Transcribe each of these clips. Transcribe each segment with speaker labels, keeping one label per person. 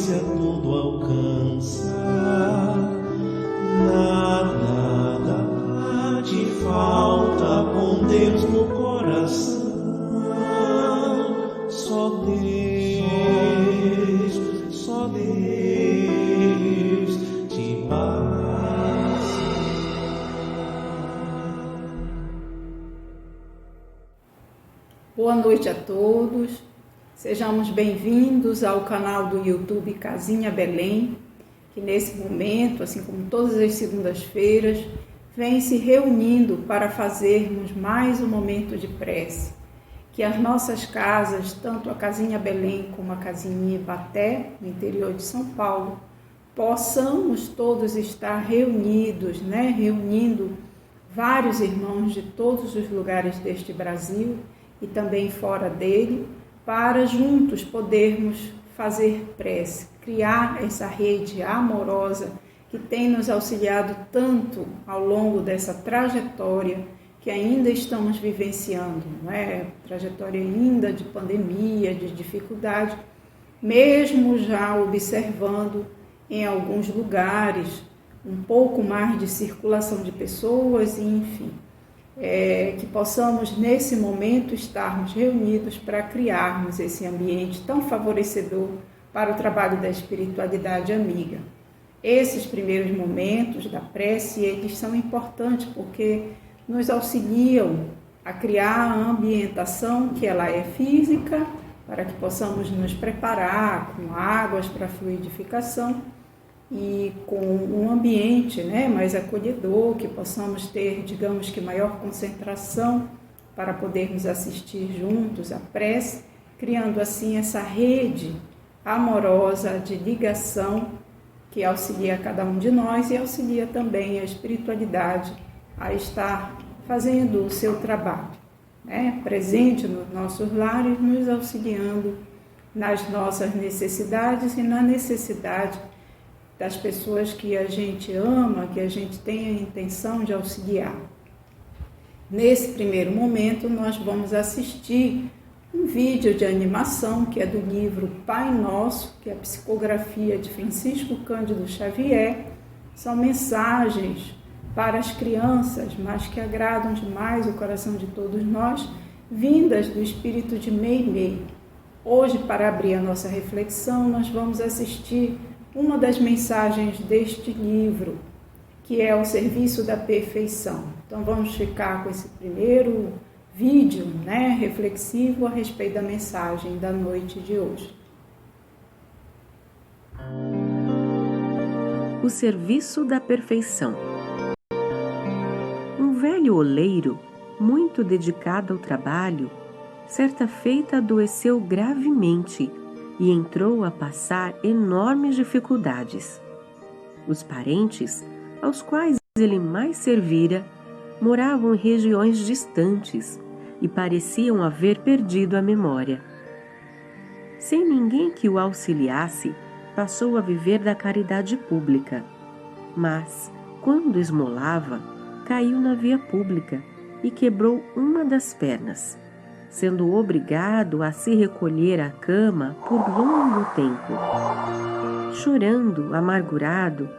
Speaker 1: distância tudo alcança. Nada te falta com Deus no coração. Só Deus te basta.
Speaker 2: Boa noite a todos. Sejamos bem-vindos ao canal do YouTube Casinha Belém, que nesse momento, assim como todas as segundas-feiras, vem se reunindo para fazermos mais um momento de prece. Que as nossas casas, tanto a Casinha Belém como a Casinha Ibaté, no interior de São Paulo, possamos todos estar reunidos, reunindo vários irmãos de todos os lugares deste Brasil e também fora dele, para juntos podermos fazer prece, criar essa rede amorosa que tem nos auxiliado tanto ao longo dessa trajetória que ainda estamos vivenciando, trajetória ainda de pandemia, de dificuldade, mesmo já observando em alguns lugares um pouco mais de circulação de pessoas, e enfim, que possamos nesse momento estarmos reunidos para criarmos esse ambiente tão favorecedor para o trabalho da espiritualidade amiga. Esses primeiros momentos da prece, eles são importantes porque nos auxiliam a criar a ambientação que ela é física, para que possamos nos preparar com águas para fluidificação e com um ambiente mais acolhedor, que possamos ter, digamos que, maior concentração para podermos assistir juntos à prece, criando assim essa rede amorosa de ligação que auxilia cada um de nós e auxilia também a espiritualidade a estar fazendo o seu trabalho, presente nos nossos lares, nos auxiliando nas nossas necessidades e na necessidade das pessoas que a gente ama, que a gente tem a intenção de auxiliar. Nesse primeiro momento, nós vamos assistir um vídeo de animação, que é do livro Pai Nosso, que é a psicografia de Francisco Cândido Xavier. São mensagens para as crianças, mas que agradam demais o coração de todos nós, vindas do espírito de Meimei. Hoje, para abrir a nossa reflexão, nós vamos assistir uma das mensagens deste livro, que é o serviço da perfeição. Então vamos ficar com esse primeiro vídeo, reflexivo a respeito da mensagem da noite de hoje.
Speaker 3: O serviço da perfeição. Um velho oleiro, muito dedicado ao trabalho, certa feita adoeceu gravemente e entrou a passar enormes dificuldades. Os parentes, aos quais ele mais servira, moravam em regiões distantes e pareciam haver perdido a memória. Sem ninguém que o auxiliasse, passou a viver da caridade pública. Mas, quando esmolava, caiu na via pública e quebrou uma das pernas, sendo obrigado a se recolher à cama por longo tempo. Chorando, amargurado,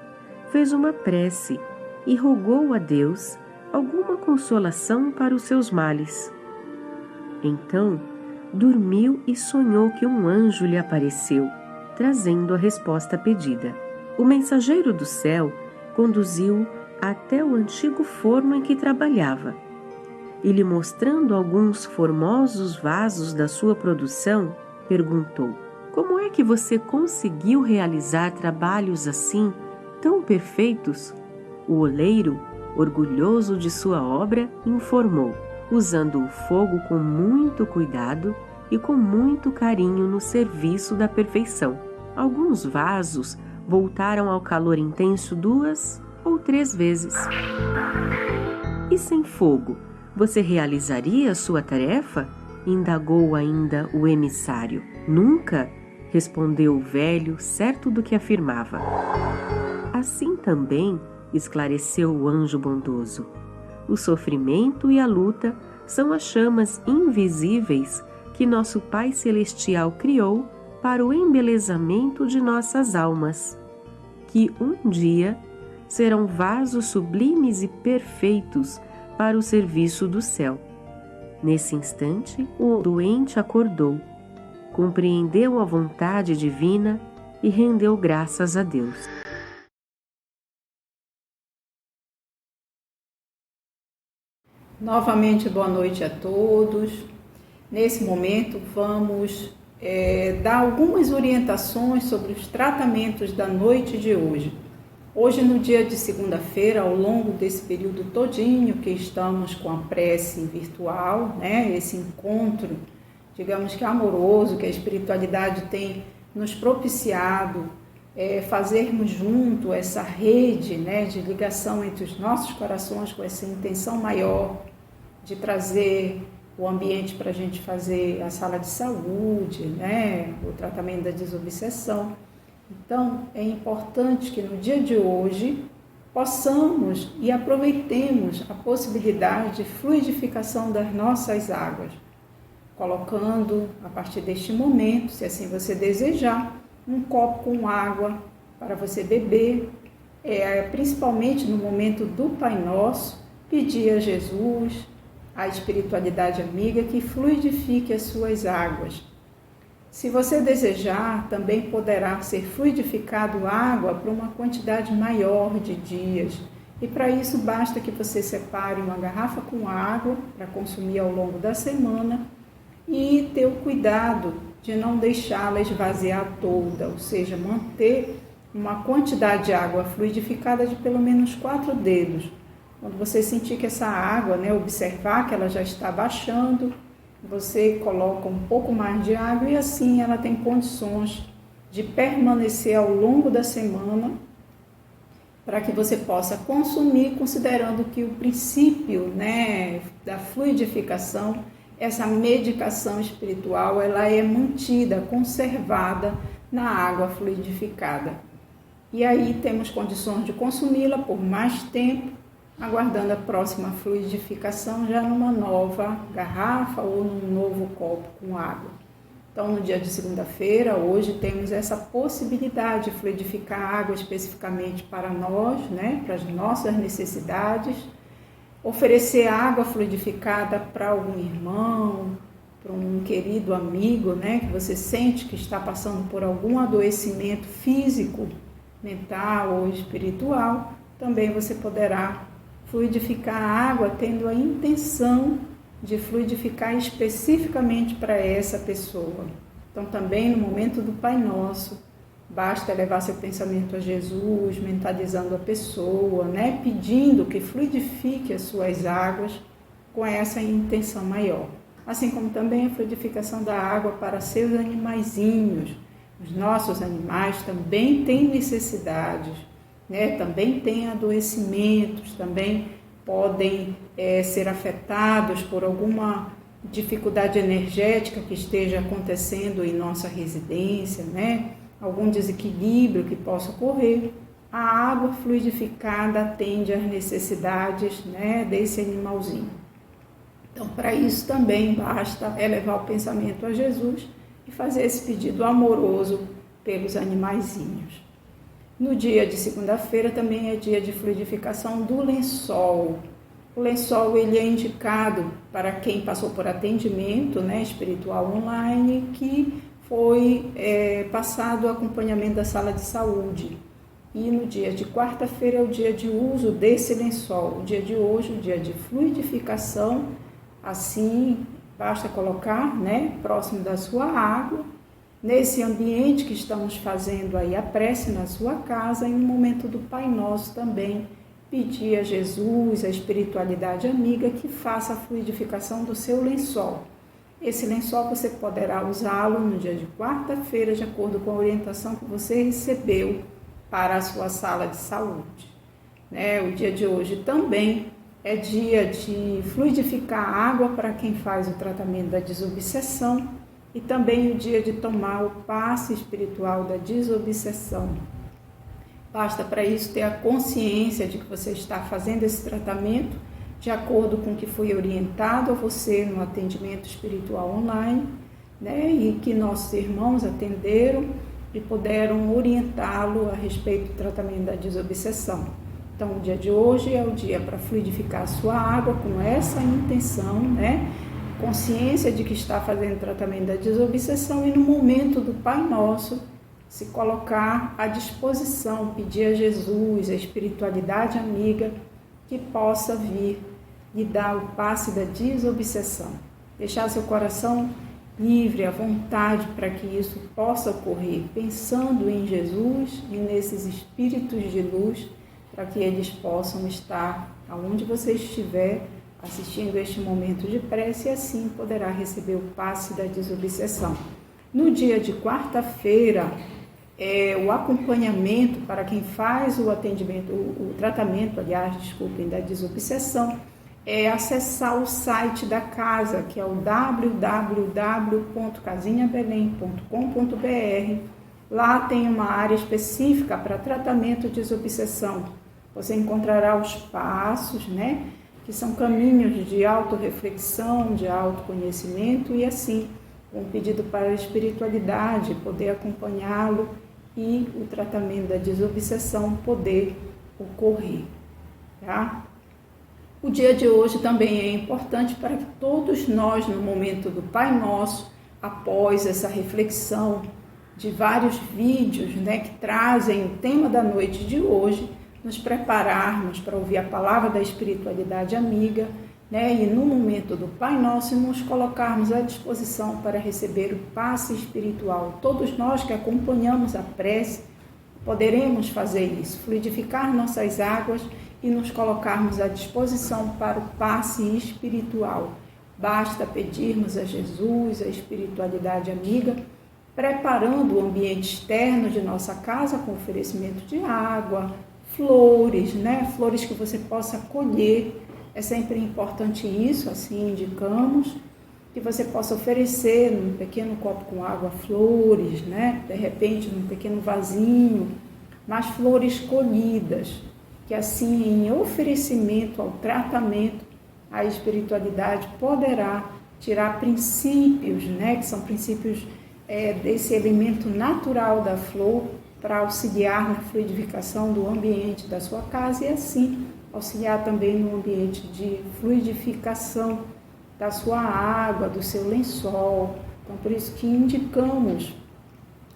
Speaker 3: fez uma prece e rogou a Deus alguma consolação para os seus males. Então, dormiu e sonhou que um anjo lhe apareceu, trazendo a resposta pedida. O mensageiro do céu conduziu-o até o antigo forno em que trabalhava, e lhe mostrando alguns formosos vasos da sua produção, perguntou: como é que você conseguiu realizar trabalhos assim, tão perfeitos? O oleiro, orgulhoso de sua obra, informou, usando o fogo com muito cuidado e com muito carinho no serviço da perfeição. Alguns vasos voltaram ao calor intenso 2 ou 3 vezes. E sem fogo, você realizaria a sua tarefa? Indagou ainda o emissário. Nunca, respondeu o velho, certo do que afirmava. Assim também, esclareceu o anjo bondoso, o sofrimento e a luta são as chamas invisíveis que nosso Pai Celestial criou para o embelezamento de nossas almas, que um dia serão vasos sublimes e perfeitos para o serviço do céu. Nesse instante, o doente acordou, compreendeu a vontade divina e rendeu graças a Deus.
Speaker 2: Novamente, boa noite a todos. Nesse momento, vamos dar algumas orientações sobre os tratamentos da noite de hoje. Hoje, no dia de segunda-feira, ao longo desse período todinho que estamos com a prece virtual, né, esse encontro, digamos que amoroso, que a espiritualidade tem nos propiciado, fazermos junto essa rede, né, de ligação entre os nossos corações com essa intenção maior de trazer o ambiente para a gente fazer a sala de saúde, né, o tratamento da desobsessão. Então, é importante que no dia de hoje possamos e aproveitemos a possibilidade de fluidificação das nossas águas, colocando, a partir deste momento, se assim você desejar, um copo com água para você beber, principalmente no momento do Pai Nosso, pedir a Jesus, a espiritualidade amiga, que fluidifique as suas águas. Se você desejar, também poderá ser fluidificado água por uma quantidade maior de dias. E para isso basta que você separe uma garrafa com água para consumir ao longo da semana e ter o cuidado de não deixá-la esvaziar toda, ou seja, manter uma quantidade de água fluidificada de pelo menos 4 dedos. Quando você sentir que essa água, observar que ela já está baixando, você coloca um pouco mais de água e assim ela tem condições de permanecer ao longo da semana para que você possa consumir, considerando que o princípio, da fluidificação, essa medicação espiritual, ela é mantida, conservada na água fluidificada. E aí temos condições de consumi-la por mais tempo, aguardando a próxima fluidificação já numa nova garrafa ou num novo copo com água. Então, no dia de segunda-feira, hoje, temos essa possibilidade de fluidificar a água especificamente para nós, para as nossas necessidades, oferecer água fluidificada para algum irmão, para um querido amigo, que você sente que está passando por algum adoecimento físico, mental ou espiritual. Também você poderá fluidificar a água tendo a intenção de fluidificar especificamente para essa pessoa. Então, também no momento do Pai Nosso, basta levar seu pensamento a Jesus, mentalizando a pessoa, pedindo que fluidifique as suas águas com essa intenção maior. Assim como também a fluidificação da água para seus animaizinhos. Os nossos animais também têm necessidades, também têm adoecimentos, também podem ser afetados por alguma dificuldade energética que esteja acontecendo em nossa residência, algum desequilíbrio que possa ocorrer. A água fluidificada atende às necessidades desse animalzinho. Então, para isso também basta elevar o pensamento a Jesus e fazer esse pedido amoroso pelos animaizinhos. No dia de segunda-feira também é dia de fluidificação do lençol. O lençol ele é indicado para quem passou por atendimento espiritual online, que foi passado o acompanhamento da sala de saúde. E no dia de quarta-feira é o dia de uso desse lençol. O dia de hoje, o dia de fluidificação, assim basta colocar próximo da sua água, nesse ambiente que estamos fazendo aí a prece na sua casa, e no momento do Pai Nosso também pedir a Jesus, a espiritualidade amiga, que faça a fluidificação do seu lençol. Esse lençol você poderá usá-lo no dia de quarta-feira, de acordo com a orientação que você recebeu para a sua sala de saúde. O dia de hoje também é dia de fluidificar a água para quem faz o tratamento da desobsessão, e também o dia de tomar o passe espiritual da desobsessão. Basta para isso ter a consciência de que você está fazendo esse tratamento de acordo com o que foi orientado a você no atendimento espiritual online, né, e que nossos irmãos atenderam e puderam orientá-lo a respeito do tratamento da desobsessão. Então, o dia de hoje é o dia para fluidificar a sua água com essa intenção, né? Consciência de que está fazendo tratamento da desobsessão e no momento do Pai Nosso, se colocar à disposição, pedir a Jesus, a espiritualidade amiga, que possa vir e dar o passe da desobsessão. Deixar seu coração livre, à vontade, para que isso possa ocorrer, pensando em Jesus e nesses espíritos de luz, para que eles possam estar aonde você estiver, assistindo este momento de prece, e assim poderá receber o passe da desobsessão. No dia de quarta-feira, o acompanhamento para quem faz o atendimento, o tratamento, da desobsessão, é acessar o site da casa, que é o www.casinhabelém.com.br. Lá tem uma área específica para tratamento de desobsessão. Você encontrará os passos, né, que são caminhos de autorreflexão, de autoconhecimento, e assim, um pedido para a espiritualidade, poder acompanhá-lo e o tratamento da desobsessão poder ocorrer, tá? O dia de hoje também é importante para que todos nós, no momento do Pai Nosso, após essa reflexão de vários vídeos, né, que trazem o tema da noite de hoje, nos prepararmos para ouvir a palavra da espiritualidade amiga, né, e no momento do Pai Nosso nos colocarmos à disposição para receber o passe espiritual. Todos nós que acompanhamos a prece poderemos fazer isso, fluidificar nossas águas e nos colocarmos à disposição para o passe espiritual. Basta pedirmos a Jesus, a espiritualidade amiga, preparando o ambiente externo de nossa casa com oferecimento de água, flores, né? Flores que você possa colher. É sempre importante isso, assim indicamos, que você possa oferecer num pequeno copo com água flores, né? De repente num pequeno vasinho, mas flores colhidas, que assim em oferecimento ao tratamento, a espiritualidade poderá tirar princípios, né? Que são princípios desse elemento natural da flor, para auxiliar na fluidificação do ambiente da sua casa e assim auxiliar também no ambiente de fluidificação da sua água, do seu lençol. Então, por isso que indicamos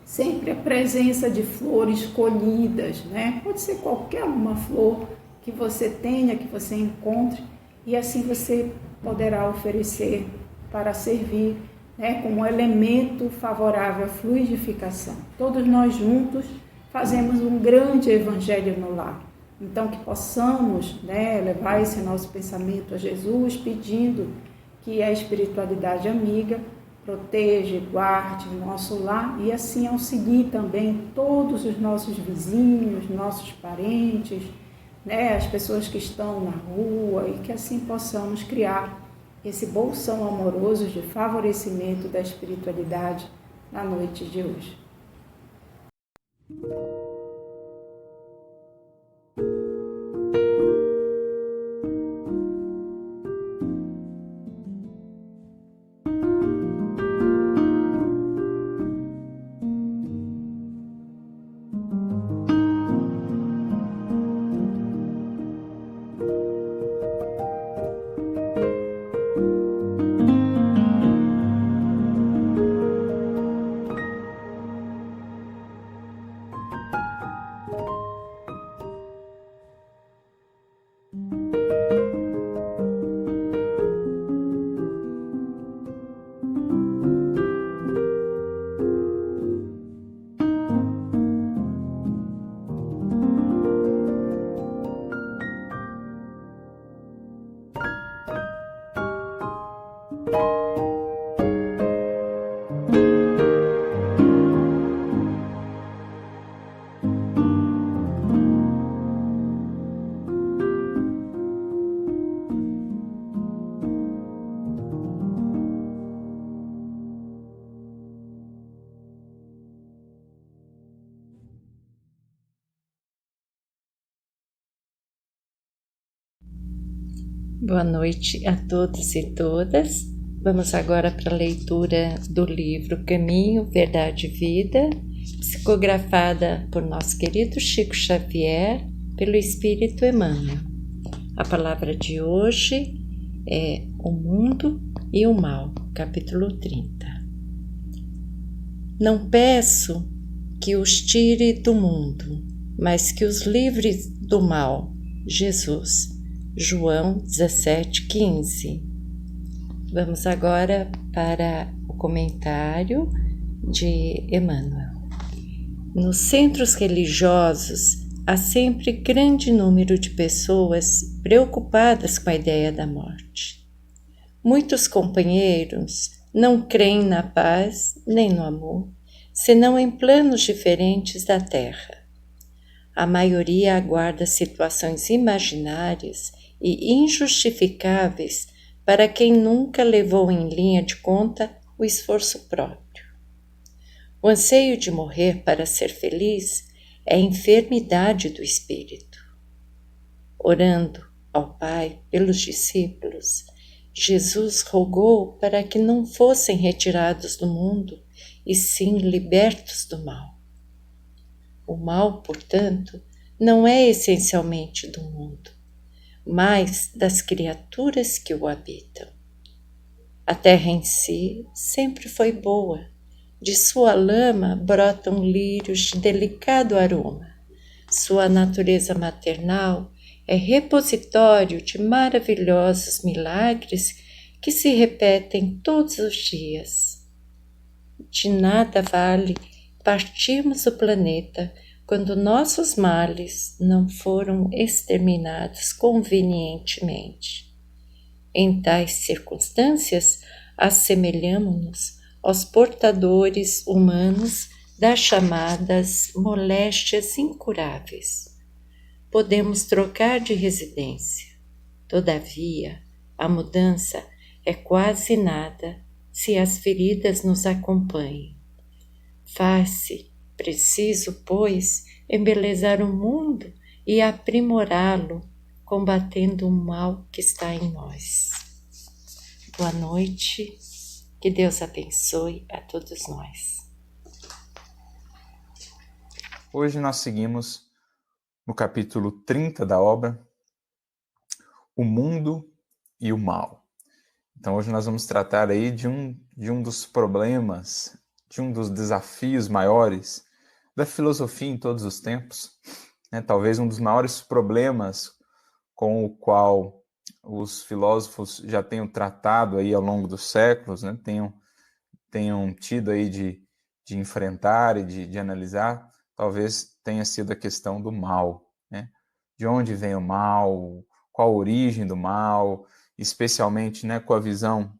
Speaker 2: sempre a presença de flores colhidas, né? Pode ser qualquer uma flor que você tenha, que você encontre, e assim você poderá oferecer para servir, né, como elemento favorável à fluidificação. Todos nós juntos fazemos um grande evangelho no lar. Então, que possamos, né, levar esse nosso pensamento a Jesus, pedindo que a espiritualidade amiga proteja e guarde o nosso lar e assim auxilie também todos os nossos vizinhos, nossos parentes, né, as pessoas que estão na rua, e que assim possamos criar esse bolsão amoroso de favorecimento da espiritualidade na noite de hoje.
Speaker 4: Boa noite a todos e todas. Vamos agora para a leitura do livro Caminho, Verdade e Vida, psicografada por nosso querido Chico Xavier, pelo Espírito Emmanuel. A palavra de hoje é O Mundo e o Mal, capítulo 30. Não peço que os tire do mundo, mas que os livre do mal. Jesus, João 17,15. Vamos agora para o comentário de Emmanuel. Nos centros religiosos há sempre grande número de pessoas preocupadas com a ideia da morte. Muitos companheiros não creem na paz nem no amor, senão em planos diferentes da terra. A maioria aguarda situações imaginárias e injustificáveis para quem nunca levou em linha de conta o esforço próprio. O anseio de morrer para ser feliz é enfermidade do espírito. Orando ao Pai pelos discípulos, Jesus rogou para que não fossem retirados do mundo, e sim libertos do mal. O mal, portanto, não é essencialmente do mundo, mas das criaturas que o habitam. A terra em si sempre foi boa, de sua lama brotam lírios de delicado aroma. Sua natureza maternal é repositório de maravilhosos milagres que se repetem todos os dias. De nada vale partirmos o planeta quando nossos males não foram exterminados convenientemente. Em tais circunstâncias, assemelhamo-nos aos portadores humanos das chamadas moléstias incuráveis. Podemos trocar de residência. Todavia, a mudança é quase nada se as feridas nos acompanhem. Faz-se preciso, pois, embelezar o mundo e aprimorá-lo, combatendo o mal que está em nós. Boa noite, que Deus abençoe a todos nós.
Speaker 5: Hoje nós seguimos no capítulo 30 da obra, O Mundo e o Mal. Então hoje nós vamos tratar aí de um dos problemas, de um dos desafios maiores da filosofia em todos os tempos, né? Talvez um dos maiores problemas com o qual os filósofos já tenham tratado aí ao longo dos séculos, né? tenham tido aí de enfrentar e de analisar, talvez tenha sido a questão do mal, né? De onde vem o mal, qual a origem do mal, especialmente, né, com a visão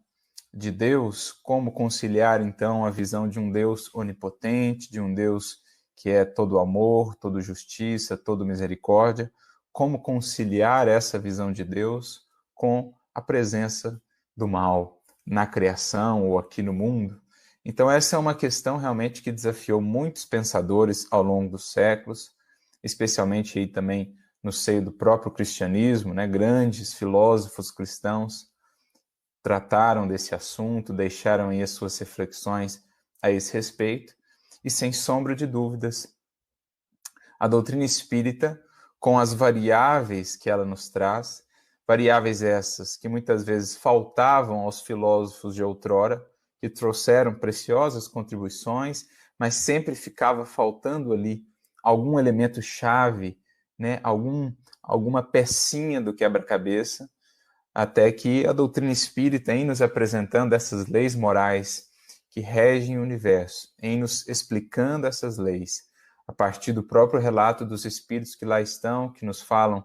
Speaker 5: de Deus, como conciliar então a visão de um Deus onipotente, de um Deus que é todo amor, todo justiça, todo misericórdia, como conciliar essa visão de Deus com a presença do mal na criação ou aqui no mundo. Então essa é uma questão realmente que desafiou muitos pensadores ao longo dos séculos, especialmente aí também no seio do próprio cristianismo, né? Grandes filósofos cristãos trataram desse assunto, deixaram aí as suas reflexões a esse respeito, e sem sombra de dúvidas, a doutrina espírita, com as variáveis que ela nos traz, variáveis essas que muitas vezes faltavam aos filósofos de outrora, que trouxeram preciosas contribuições, mas sempre ficava faltando ali algum elemento chave, né? Alguma pecinha do quebra-cabeça, até que a doutrina espírita, em nos apresentando essas leis morais que regem o universo, em nos explicando essas leis, a partir do próprio relato dos espíritos que lá estão, que nos falam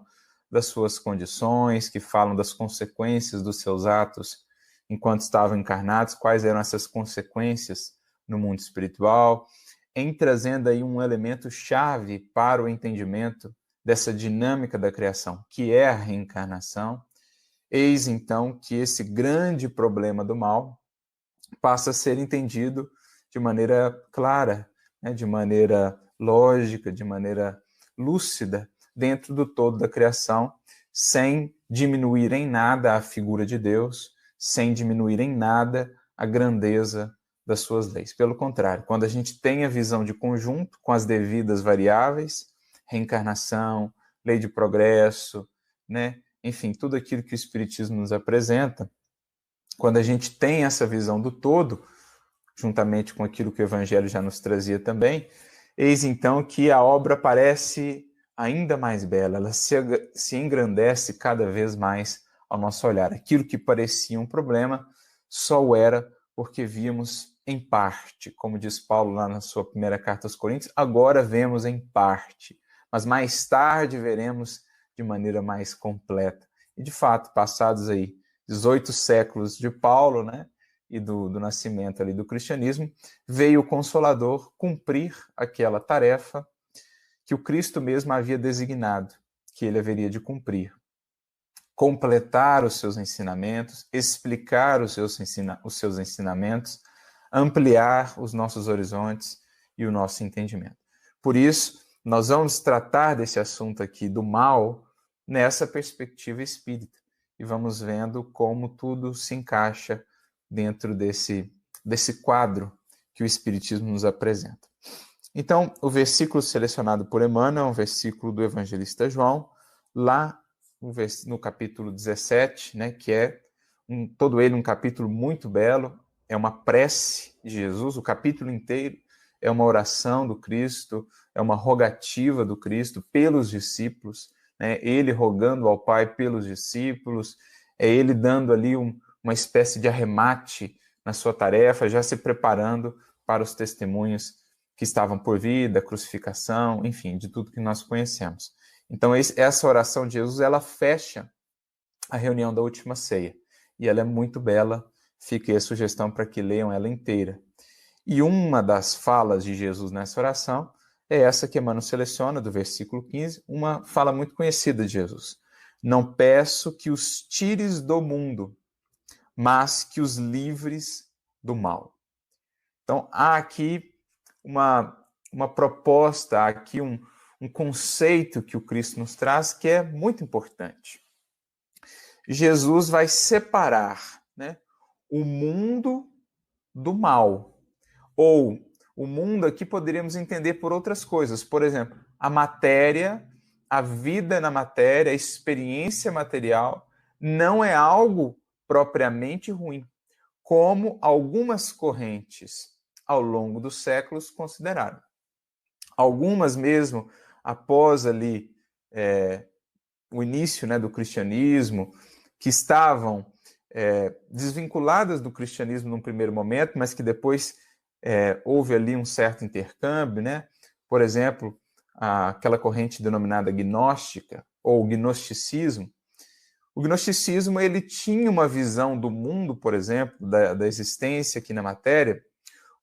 Speaker 5: das suas condições, que falam das consequências dos seus atos enquanto estavam encarnados, quais eram essas consequências no mundo espiritual, em trazendo aí um elemento chave para o entendimento dessa dinâmica da criação, que é a reencarnação. Eis então que esse grande problema do mal passa a ser entendido de maneira clara, né, de maneira lógica, de maneira lúcida, dentro do todo da criação, sem diminuir em nada a figura de Deus, sem diminuir em nada a grandeza das suas leis. Pelo contrário, quando a gente tem a visão de conjunto, com as devidas variáveis, reencarnação, lei de progresso, né? Enfim, tudo aquilo que o Espiritismo nos apresenta, quando a gente tem essa visão do todo, juntamente com aquilo que o Evangelho já nos trazia também, eis então que a obra parece ainda mais bela, ela se engrandece cada vez mais ao nosso olhar. Aquilo que parecia um problema só o era porque víamos em parte, como diz Paulo lá na sua primeira carta aos Coríntios, agora vemos em parte, mas mais tarde veremos de maneira mais completa. E de fato, passados aí 18 séculos de Paulo, né, e do nascimento ali do cristianismo, veio o Consolador cumprir aquela tarefa que o Cristo mesmo havia designado, que ele haveria de cumprir. Completar os seus ensinamentos, explicar os seus ensinamentos, ampliar os nossos horizontes e o nosso entendimento. Por isso, nós vamos tratar desse assunto aqui do mal nessa perspectiva espírita e vamos vendo como tudo se encaixa dentro desse quadro que o Espiritismo nos apresenta. Então, o versículo selecionado por Emmanuel é um versículo do evangelista João, lá no capítulo 17, né, que é todo ele um capítulo muito belo, é uma prece de Jesus, o capítulo inteiro é uma oração do Cristo, é uma rogativa do Cristo pelos discípulos, né, ele rogando ao Pai pelos discípulos, é ele dando ali uma espécie de arremate na sua tarefa, já se preparando para os testemunhos que estavam por vir, da crucificação, enfim, de tudo que nós conhecemos. Então, essa oração de Jesus, ela fecha a reunião da última ceia. E ela é muito bela, fica aí a sugestão para que leiam ela inteira. E uma das falas de Jesus nessa oração é essa que Emmanuel seleciona, do versículo 15, uma fala muito conhecida de Jesus. Não peço que os tires do mundo, mas que os livres do mal. Então, há aqui uma proposta, há aqui um conceito que o Cristo nos traz que é muito importante. Jesus vai separar, né, o mundo do mal. Ou o mundo aqui poderíamos entender por outras coisas. Por exemplo, a matéria, a vida na matéria, a experiência material não é algo propriamente ruim, como algumas correntes ao longo dos séculos consideraram. Algumas mesmo, após ali o início, né, do cristianismo, que estavam desvinculadas do cristianismo num primeiro momento, mas que depois houve ali um certo intercâmbio, né? Por exemplo, aquela corrente denominada gnóstica, ou gnosticismo. O gnosticismo, ele tinha uma visão do mundo, por exemplo, da existência aqui na matéria,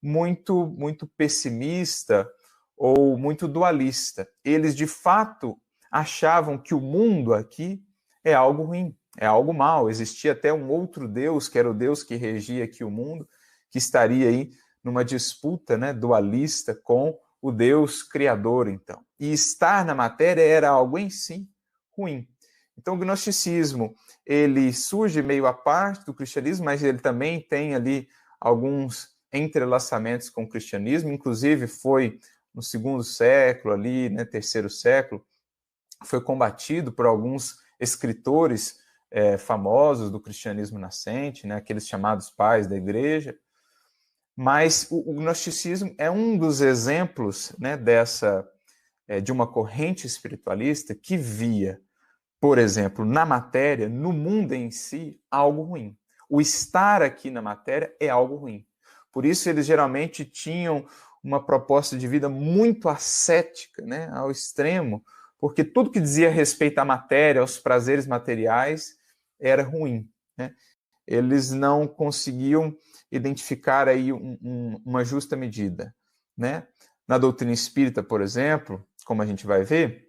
Speaker 5: muito pessimista ou muito dualista. Eles, de fato, achavam que o mundo aqui é algo ruim, é algo mau. Existia até um outro Deus, que era o Deus que regia aqui o mundo, que estaria aí numa disputa, né, dualista com o Deus criador, então. E estar na matéria era algo em si ruim. Então, o gnosticismo, ele surge meio à parte do cristianismo, mas ele também tem ali alguns entrelaçamentos com o cristianismo, inclusive foi no segundo século, ali, né, terceiro século, foi combatido por alguns escritores famosos do cristianismo nascente, né, aqueles chamados pais da igreja. Mas o gnosticismo é um dos exemplos, né, de uma corrente espiritualista que via, por exemplo, na matéria, no mundo em si, algo ruim. O estar aqui na matéria é algo ruim. Por isso, eles geralmente tinham uma proposta de vida muito ascética, né, ao extremo, porque tudo que dizia respeito à matéria, aos prazeres materiais, era ruim, né? Eles não conseguiam identificar aí uma justa medida, né? Na doutrina espírita, por exemplo, como a gente vai ver,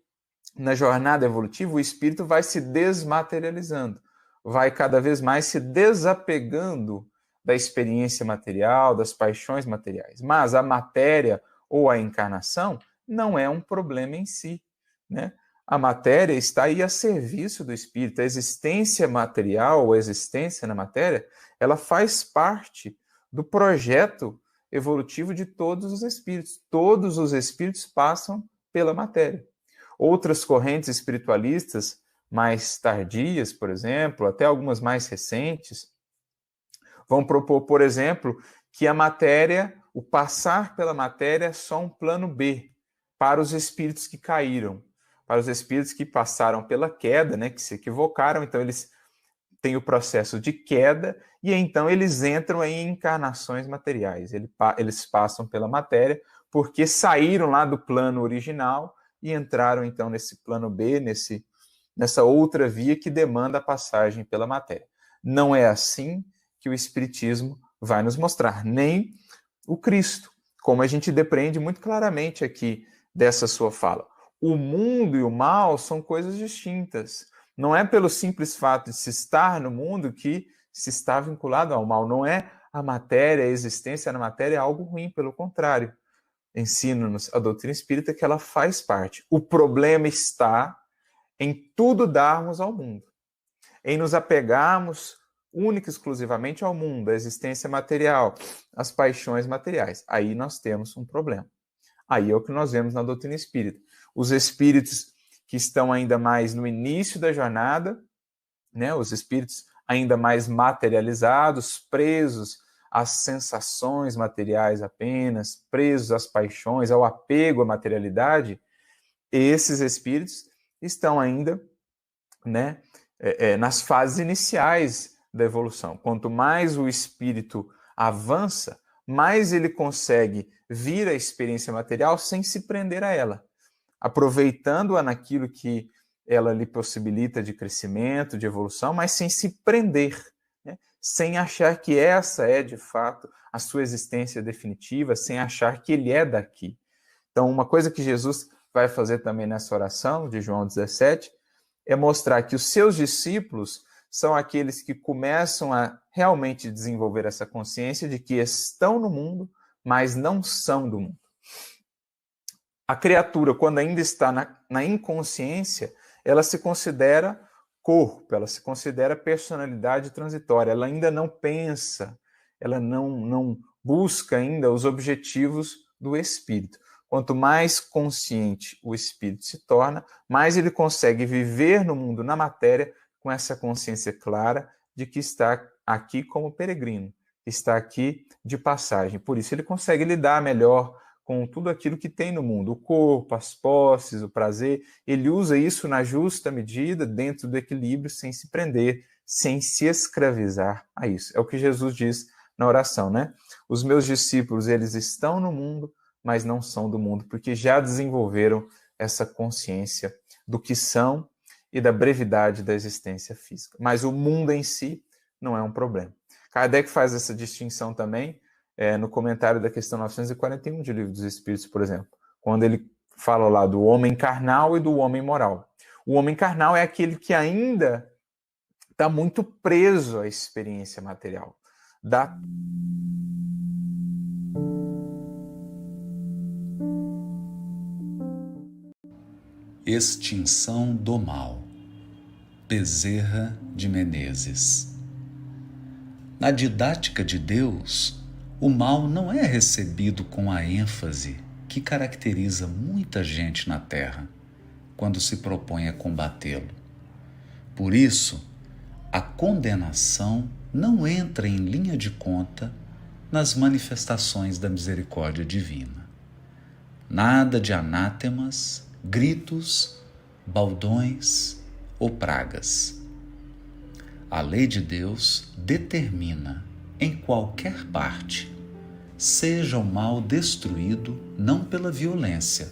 Speaker 5: na jornada evolutiva, o espírito vai se desmaterializando, vai cada vez mais se desapegando da experiência material, das paixões materiais. Mas a matéria ou a encarnação não é um problema em si, né? a matéria está aí a serviço do espírito. A existência material, a existência na matéria, ela faz parte do projeto evolutivo de todos os espíritos. Todos os espíritos passam pela matéria. Outras correntes espiritualistas mais tardias, por exemplo, até algumas mais recentes, vão propor, por exemplo, que a matéria, o passar pela matéria é só um plano B para os espíritos que caíram, para os espíritos que passaram pela queda, né, que se equivocaram, então eles têm o processo de queda e então eles entram em encarnações materiais. Eles passam pela matéria porque saíram lá do plano original e entraram então nesse plano B, nessa outra via que demanda a passagem pela matéria. Não é assim que o Espiritismo vai nos mostrar, nem o Cristo, como a gente depreende muito claramente aqui dessa sua fala. O mundo e o mal são coisas distintas. Não é pelo simples fato de se estar no mundo que se está vinculado ao mal. Não é a matéria, a existência na matéria é algo ruim, pelo contrário. Ensina-nos a doutrina espírita que ela faz parte. O problema está em tudo darmos ao mundo, em nos apegarmos única e exclusivamente ao mundo, à existência material, às paixões materiais. Aí nós temos um problema. Aí é o que nós vemos na doutrina espírita. Os espíritos que estão ainda mais no início da jornada, né, os espíritos ainda mais materializados, presos às sensações materiais apenas, presos às paixões, ao apego à materialidade, esses espíritos estão ainda, né, nas fases iniciais da evolução. Quanto mais o espírito avança, mais ele consegue vir à experiência material sem se prender a ela, aproveitando-a naquilo que ela lhe possibilita de crescimento, de evolução, mas sem se prender, né? Sem achar que essa é, de fato, a sua existência definitiva, sem achar que ele é daqui. Então, uma coisa que Jesus vai fazer também nessa oração de João 17 é mostrar que os seus discípulos são aqueles que começam a realmente desenvolver essa consciência de que estão no mundo, mas não são do mundo. A criatura, quando ainda está na inconsciência, ela se considera corpo, ela se considera personalidade transitória, ela ainda não pensa, ela não busca ainda os objetivos do espírito. Quanto mais consciente o espírito se torna, mais ele consegue viver no mundo, na matéria, com essa consciência clara de que está aqui como peregrino, está aqui de passagem. Por isso ele consegue lidar melhor com tudo aquilo que tem no mundo, o corpo, as posses, o prazer. Ele usa isso na justa medida, dentro do equilíbrio, sem se prender, sem se escravizar a isso. É o que Jesus diz na oração, né? Os meus discípulos, eles estão no mundo, mas não são do mundo, porque já desenvolveram essa consciência do que são e da brevidade da existência física. Mas o mundo em si não é um problema. Kardec faz essa distinção também no comentário da questão 941 de Livro dos Espíritos, por exemplo, quando ele fala lá do homem carnal e do homem moral. O homem carnal é aquele que ainda está muito preso à experiência material.
Speaker 6: Extinção do mal. Bezerra de Menezes. Na didática de Deus, o mal não é recebido com a ênfase que caracteriza muita gente na Terra quando se propõe a combatê-lo. Por isso, a condenação não entra em linha de conta nas manifestações da misericórdia divina. Nada de anátemas, gritos, baldões ou pragas. A lei de Deus determina, em qualquer parte, seja o mal destruído não pela violência,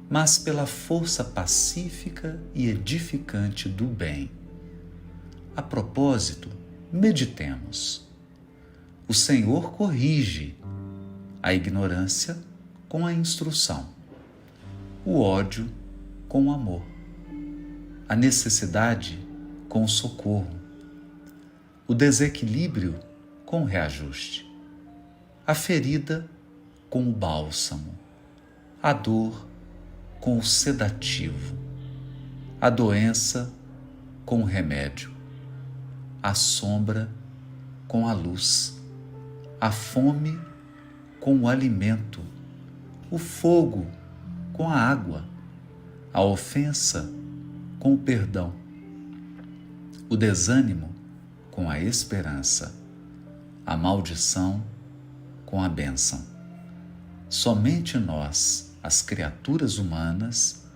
Speaker 6: mas pela força pacífica e edificante do bem. A propósito, meditemos. O Senhor corrige a ignorância com a instrução, o ódio com o amor, a necessidade com o socorro, o desequilíbrio com o reajuste, a ferida com o bálsamo, a dor com o sedativo, a doença com o remédio, a sombra com a luz, a fome com o alimento, o fogo com a água, a ofensa com o perdão, o desânimo com a esperança, a maldição com a bênção. Somente nós, as criaturas humanas,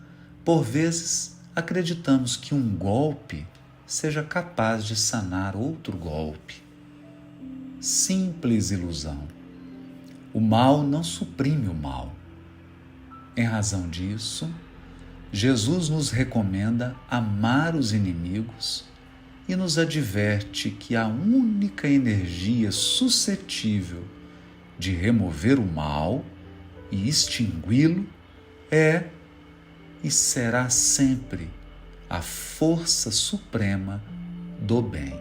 Speaker 6: por vezes acreditamos que um golpe seja capaz de sanar outro golpe. Simples ilusão. O mal não suprime o mal. Em razão disso, Jesus nos recomenda amar os inimigos e nos adverte que a única energia suscetível de remover o mal e extingui-lo é e será sempre a força suprema do bem.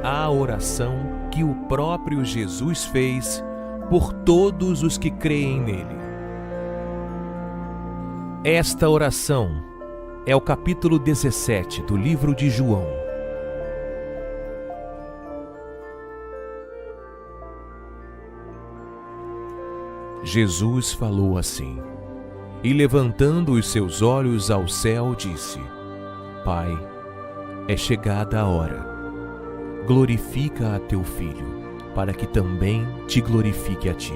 Speaker 7: A oração que o próprio Jesus fez por todos os que creem nele. Esta oração é o capítulo 17 do livro de João. Jesus falou assim, e levantando os seus olhos ao céu, disse: Pai, é chegada a hora. Glorifica a teu Filho, para que também te glorifique a ti.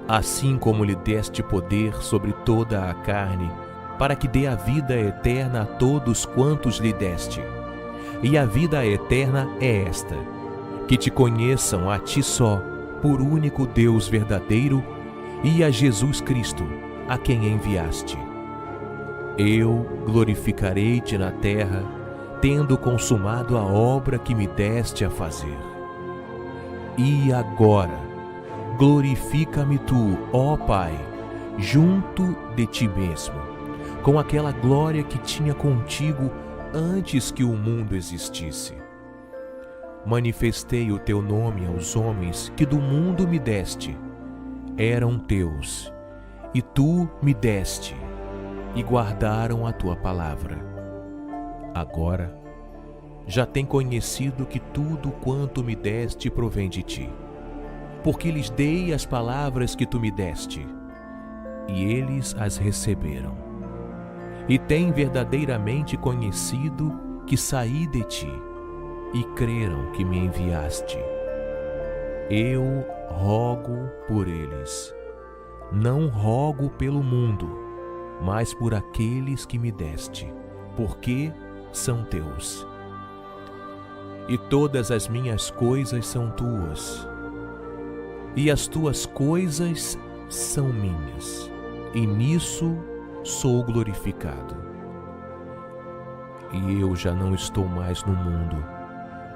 Speaker 7: Assim como lhe deste poder sobre toda a carne, para que dê a vida eterna a todos quantos lhe deste. E a vida eterna é esta, que te conheçam a ti só, por único Deus verdadeiro, e a Jesus Cristo, a quem enviaste. Eu glorificarei-te na terra, tendo consumado a obra que me deste a fazer. E agora, glorifica-me tu, ó Pai, junto de ti mesmo, com aquela glória que tinha contigo antes que o mundo existisse. Manifestei o teu nome aos homens que do mundo me deste. Eram teus, e tu me deste, e guardaram a tua palavra. Agora, já tem conhecido que tudo quanto me deste provém de ti, porque lhes dei as palavras que tu me deste, e eles as receberam. E têm verdadeiramente conhecido que saí de ti, e creram que me enviaste. Eu rogo por eles. Não rogo pelo mundo, mas por aqueles que me deste, porque são teus. E todas as minhas coisas são tuas, e as tuas coisas são minhas, e nisso sou glorificado. E eu já não estou mais no mundo,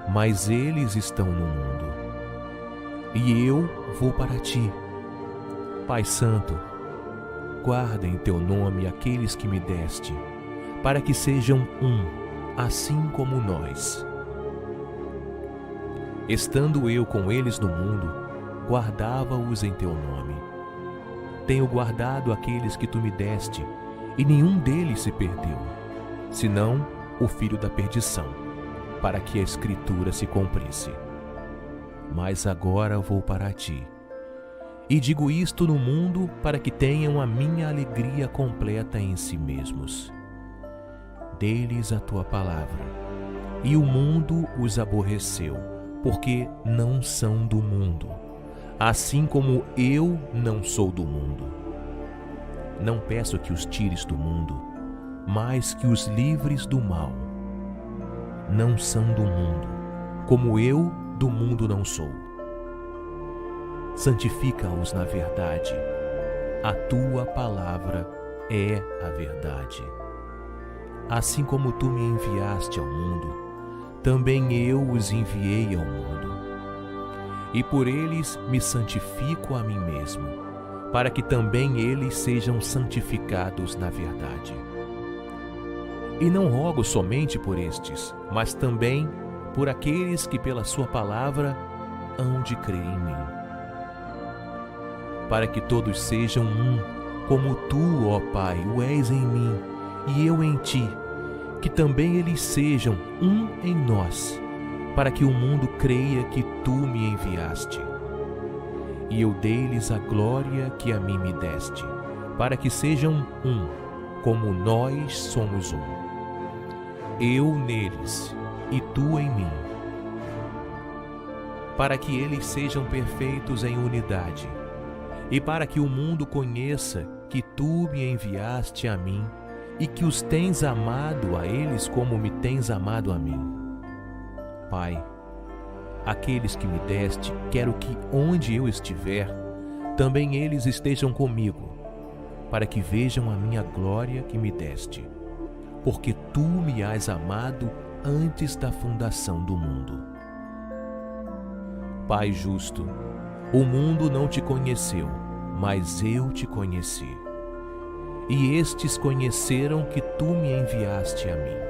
Speaker 7: mas eles estão no mundo. E eu vou para ti. Pai Santo, guarda em teu nome aqueles que me deste, para que sejam um, assim como nós. Estando eu com eles no mundo, guardava-os em teu nome. Tenho guardado aqueles que tu me deste, e nenhum deles se perdeu, senão o filho da perdição, para que a Escritura se cumprisse. Mas agora vou para ti. E digo isto no mundo para que tenham a minha alegria completa em si mesmos. Dê-lhes a tua palavra, e o mundo os aborreceu, porque não são do mundo, assim como eu não sou do mundo. Não peço que os tires do mundo, mas que os livres do mal. Não são do mundo, como eu do mundo não sou. Santifica-os na verdade. A tua palavra é a verdade. Assim como tu me enviaste ao mundo, também eu os enviei ao mundo. E por eles me santifico a mim mesmo, para que também eles sejam santificados na verdade. E não rogo somente por estes, mas também por aqueles que pela sua palavra hão de crer em mim, para que todos sejam um, como tu, ó Pai, o és em mim e eu em ti, que também eles sejam um em nós, para que o mundo creia que tu me enviaste. E eu dei-lhes a glória que a mim me deste, para que sejam um, como nós somos um. Eu neles e tu em mim, para que eles sejam perfeitos em unidade, e para que o mundo conheça que tu me enviaste a mim e que os tens amado a eles como me tens amado a mim. Pai, aqueles que me deste, quero que onde eu estiver, também eles estejam comigo, para que vejam a minha glória que me deste, porque tu me has amado antes da fundação do mundo. Pai justo, o mundo não te conheceu, mas eu te conheci. E estes conheceram que tu me enviaste a mim.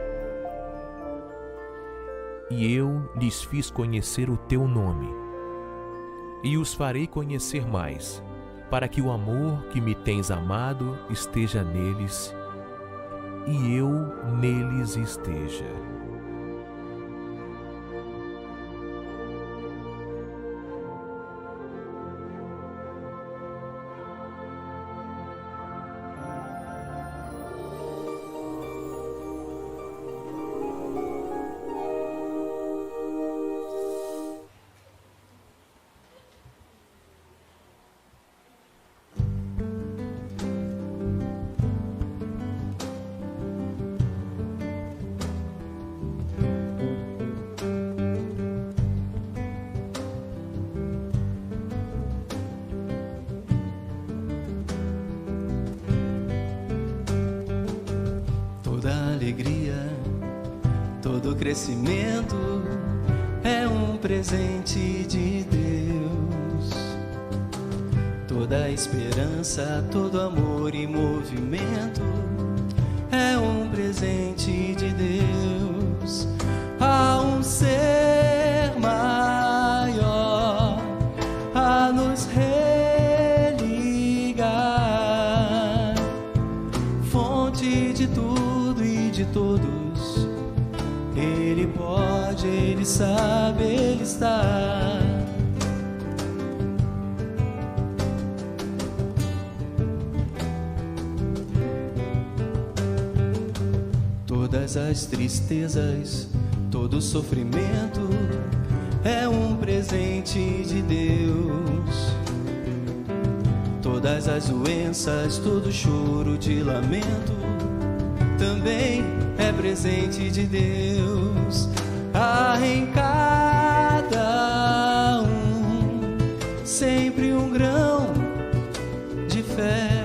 Speaker 7: E eu lhes fiz conhecer o teu nome, e os farei conhecer mais, para que o amor que me tens amado esteja neles, e eu neles esteja.
Speaker 1: Alegria, todo crescimento é um presente de Deus. Toda esperança, todo amor e movimento é um presente de Deus. Há um ser maior a nos religar, fonte de tudo de todos. Ele pode, Ele sabe, Ele está. Todas as tristezas, todo sofrimento é um presente de Deus. Todas as doenças, todo choro de lamento também é presente de Deus. Há em cada um sempre um grão de fé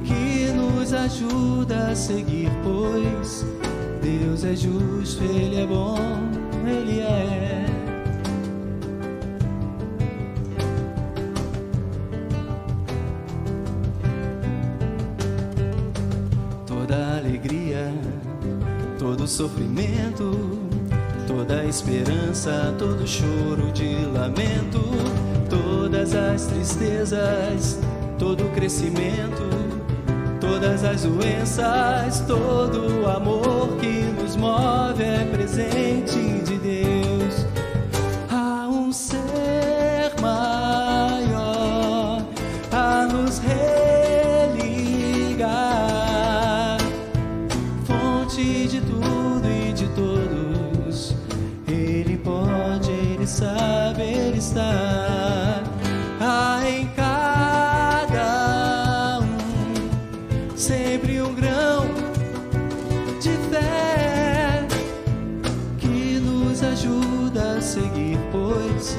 Speaker 1: que nos ajuda a seguir, pois Deus é justo, Ele é bom, Ele é. Toda alegria, todo sofrimento, toda esperança, todo choro de lamento, todas as tristezas, todo crescimento, todas as doenças, todo o amor que nos move é presente de Deus. Há um ser maior a nos religar, fonte de tudo e de todos. Ele pode, Ele sabe, Ele está. Há em cada um sempre um grão de fé que nos ajuda a seguir, pois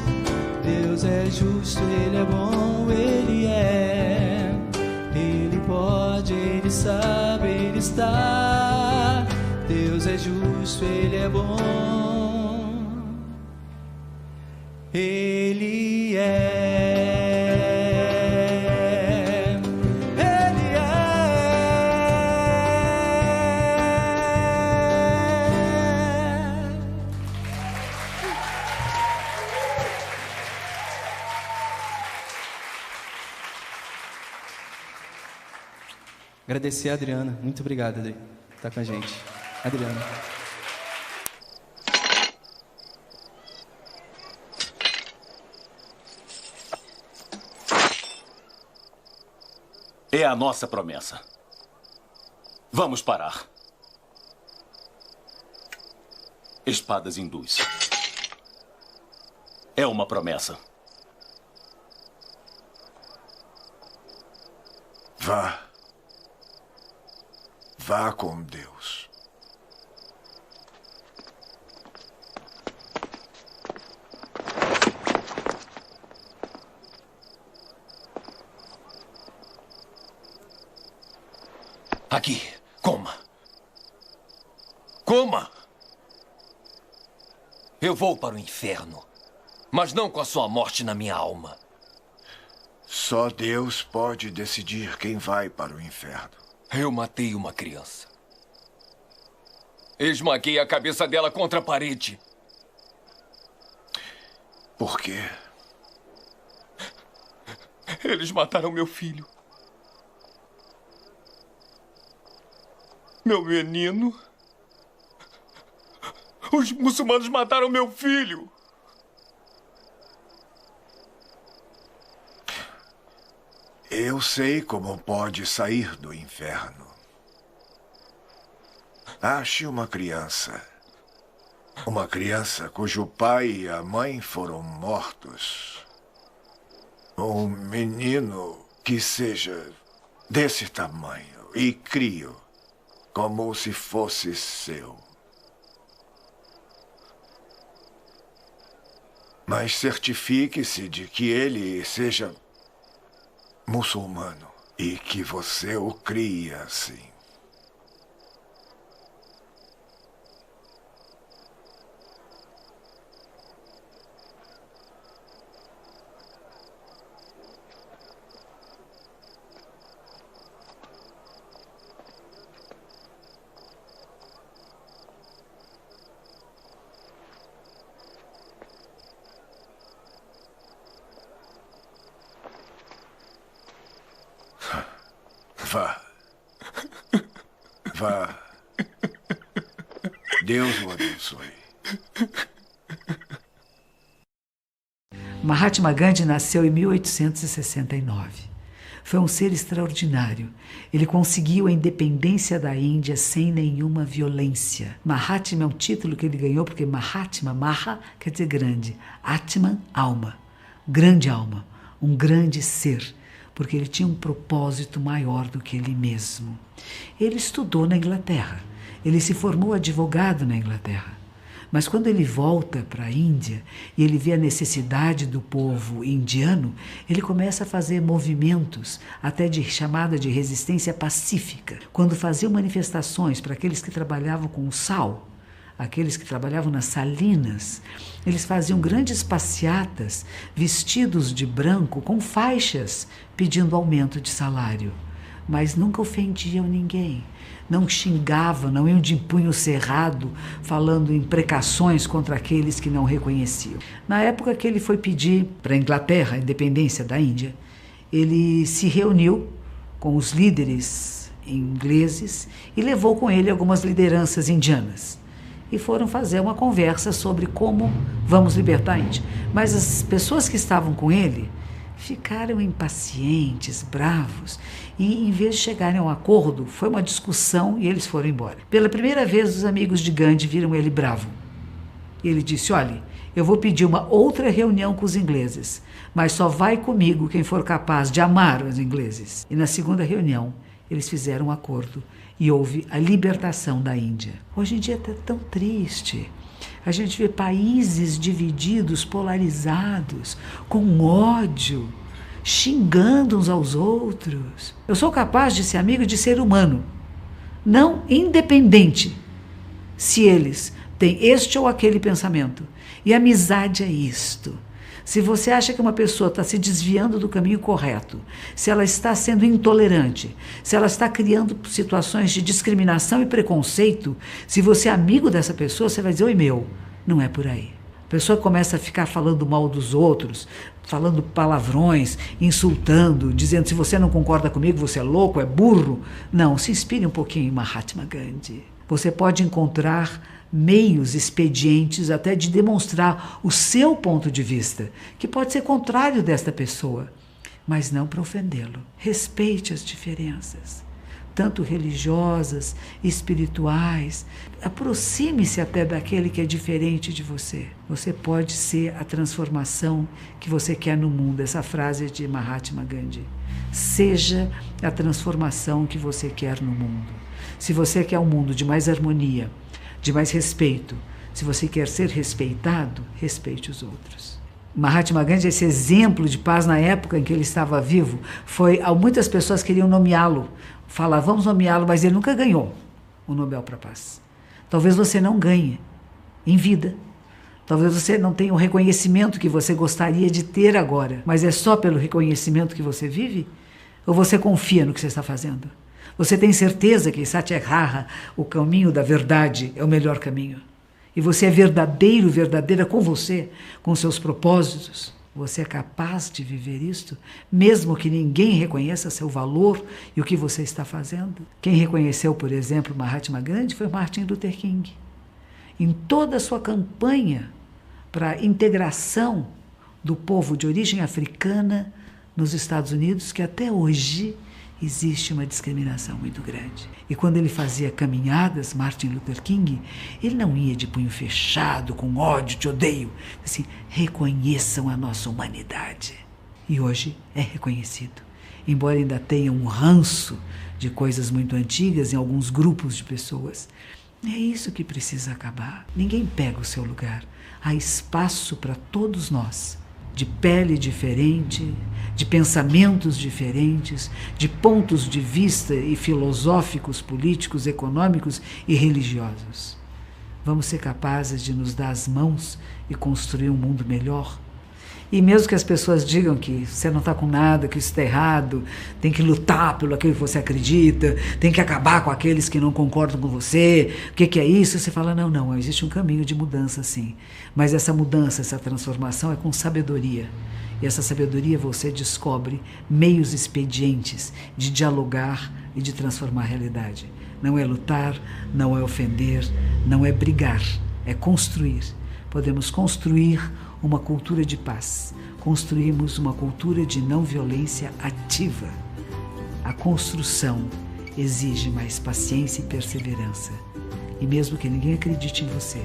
Speaker 1: Deus é justo, Ele é bom, Ele é. Ele pode, Ele sabe, Ele está. Deus é justo, justo, Ele é bom. Ele é. Ele é. Agradecer a Adriana. Muito obrigado, Adri, por estar com a gente. Adriana.
Speaker 8: É a nossa promessa. Vamos parar. Espadas hindus. É uma promessa.
Speaker 9: Vá. Vá com Deus.
Speaker 8: Aqui, coma. Coma!
Speaker 10: Eu vou para o inferno, mas não com a sua morte na minha alma.
Speaker 9: Só Deus pode decidir quem vai para o inferno.
Speaker 10: Eu matei uma criança. Esmaguei a cabeça dela contra a parede.
Speaker 9: Por quê?
Speaker 10: Eles mataram meu filho. Meu menino. Os muçulmanos mataram meu filho.
Speaker 9: Eu sei como pode sair do inferno. Ache uma criança. Uma criança cujo pai e a mãe foram mortos. Um menino que seja desse tamanho e crie-o como se fosse seu. Mas certifique-se de que ele seja muçulmano e que você o crie assim. Vá. Vá. Deus o abençoe.
Speaker 11: Mahatma Gandhi nasceu em 1869. Foi um ser extraordinário. Ele conseguiu a independência da Índia sem nenhuma violência. Mahatma é um título que ele ganhou porque Mahatma, Maha quer dizer grande, Atman, alma, grande alma, um grande ser, porque ele tinha um propósito maior do que ele mesmo. Ele estudou na Inglaterra, ele se formou advogado na Inglaterra, mas quando ele volta para a Índia e ele vê a necessidade do povo indiano, ele começa a fazer movimentos até de chamada de resistência pacífica. Quando faziam manifestações para aqueles que trabalhavam com o sal, aqueles que trabalhavam nas salinas, eles faziam grandes passeatas vestidos de branco com faixas pedindo aumento de salário, mas nunca ofendiam ninguém, não xingavam, não iam de punho cerrado falando imprecações contra aqueles que não reconheciam. Na época que ele foi pedir para a Inglaterra a independência da Índia, ele se reuniu com os líderes ingleses e levou com ele algumas lideranças indianas. E foram fazer uma conversa sobre como vamos libertar a Índia. Mas as pessoas que estavam com ele ficaram impacientes, bravos, e em vez de chegarem a um acordo, foi uma discussão e eles foram embora. Pela primeira vez, os amigos de Gandhi viram ele bravo. E ele disse: olha, eu vou pedir uma outra reunião com os ingleses, mas só vai comigo quem for capaz de amar os ingleses. E na segunda reunião, eles fizeram um acordo e houve a libertação da Índia. Hoje em dia está tão triste. A gente vê países divididos, polarizados, com ódio, xingando uns aos outros. Eu sou capaz de ser amigo de ser humano, não independente. se eles têm este ou aquele pensamento. E amizade é isto. Se você acha que uma pessoa está se desviando do caminho correto, se ela está sendo intolerante, se ela está criando situações de discriminação e preconceito, se você é amigo dessa pessoa, você vai dizer, oi meu, não é por aí. A pessoa começa a ficar falando mal dos outros, falando palavrões, insultando, dizendo se você não concorda comigo, você é louco, é burro. Não, se inspire um pouquinho em Mahatma Gandhi. Você pode encontrar meios expedientes até de demonstrar o seu ponto de vista, que pode ser contrário desta pessoa, mas não para ofendê-lo. Respeite as diferenças, tanto religiosas, espirituais. Aproxime-se até daquele que é diferente de você. Você pode ser a transformação que você quer no mundo. Essa frase é de Mahatma Gandhi. Seja a transformação que você quer no mundo. Se você quer um mundo de mais harmonia, de mais respeito, se você quer ser respeitado, respeite os outros. Mahatma Gandhi, esse exemplo de paz na época em que ele estava vivo, muitas pessoas queriam nomeá-lo, falavam, vamos nomeá-lo, mas ele nunca ganhou o Nobel para a Paz. Talvez você não ganhe em vida. Talvez você não tenha o reconhecimento que você gostaria de ter agora, mas é só pelo reconhecimento que você vive? Ou você confia no que você está fazendo? Você tem certeza que Satyagraha, o caminho da verdade, é o melhor caminho? E você é verdadeiro, verdadeira com você, com seus propósitos? Você é capaz de viver isto, mesmo que ninguém reconheça seu valor e o que você está fazendo? Quem reconheceu, por exemplo, Mahatma Gandhi foi Martin Luther King. Em toda a sua campanha para a integração do povo de origem africana nos Estados Unidos, que até hoje existe uma discriminação muito grande. E quando ele fazia caminhadas, Martin Luther King, ele não ia de punho fechado, com ódio, te odeio. Assim, reconheçam a nossa humanidade. E hoje é reconhecido. Embora ainda tenha um ranço de coisas muito antigas em alguns grupos de pessoas. É isso que precisa acabar. Ninguém pega o seu lugar. Há espaço para todos nós. De pele diferente, de pensamentos diferentes, de pontos de vista e filosóficos, políticos, econômicos e religiosos. Vamos ser capazes de nos dar as mãos e construir um mundo melhor? E mesmo que as pessoas digam que você não está com nada, que isso está errado, tem que lutar pelo aquilo que você acredita, tem que acabar com aqueles que não concordam com você, o que é isso? Você fala, não, existe um caminho de mudança sim. Mas essa mudança, essa transformação é com sabedoria. E essa sabedoria você descobre meios expedientes de dialogar e de transformar a realidade. Não é lutar, não é ofender, não é brigar, é construir. Podemos construir uma cultura de paz. Construímos uma cultura de não violência ativa. A construção exige mais paciência e perseverança. E mesmo que ninguém acredite em você,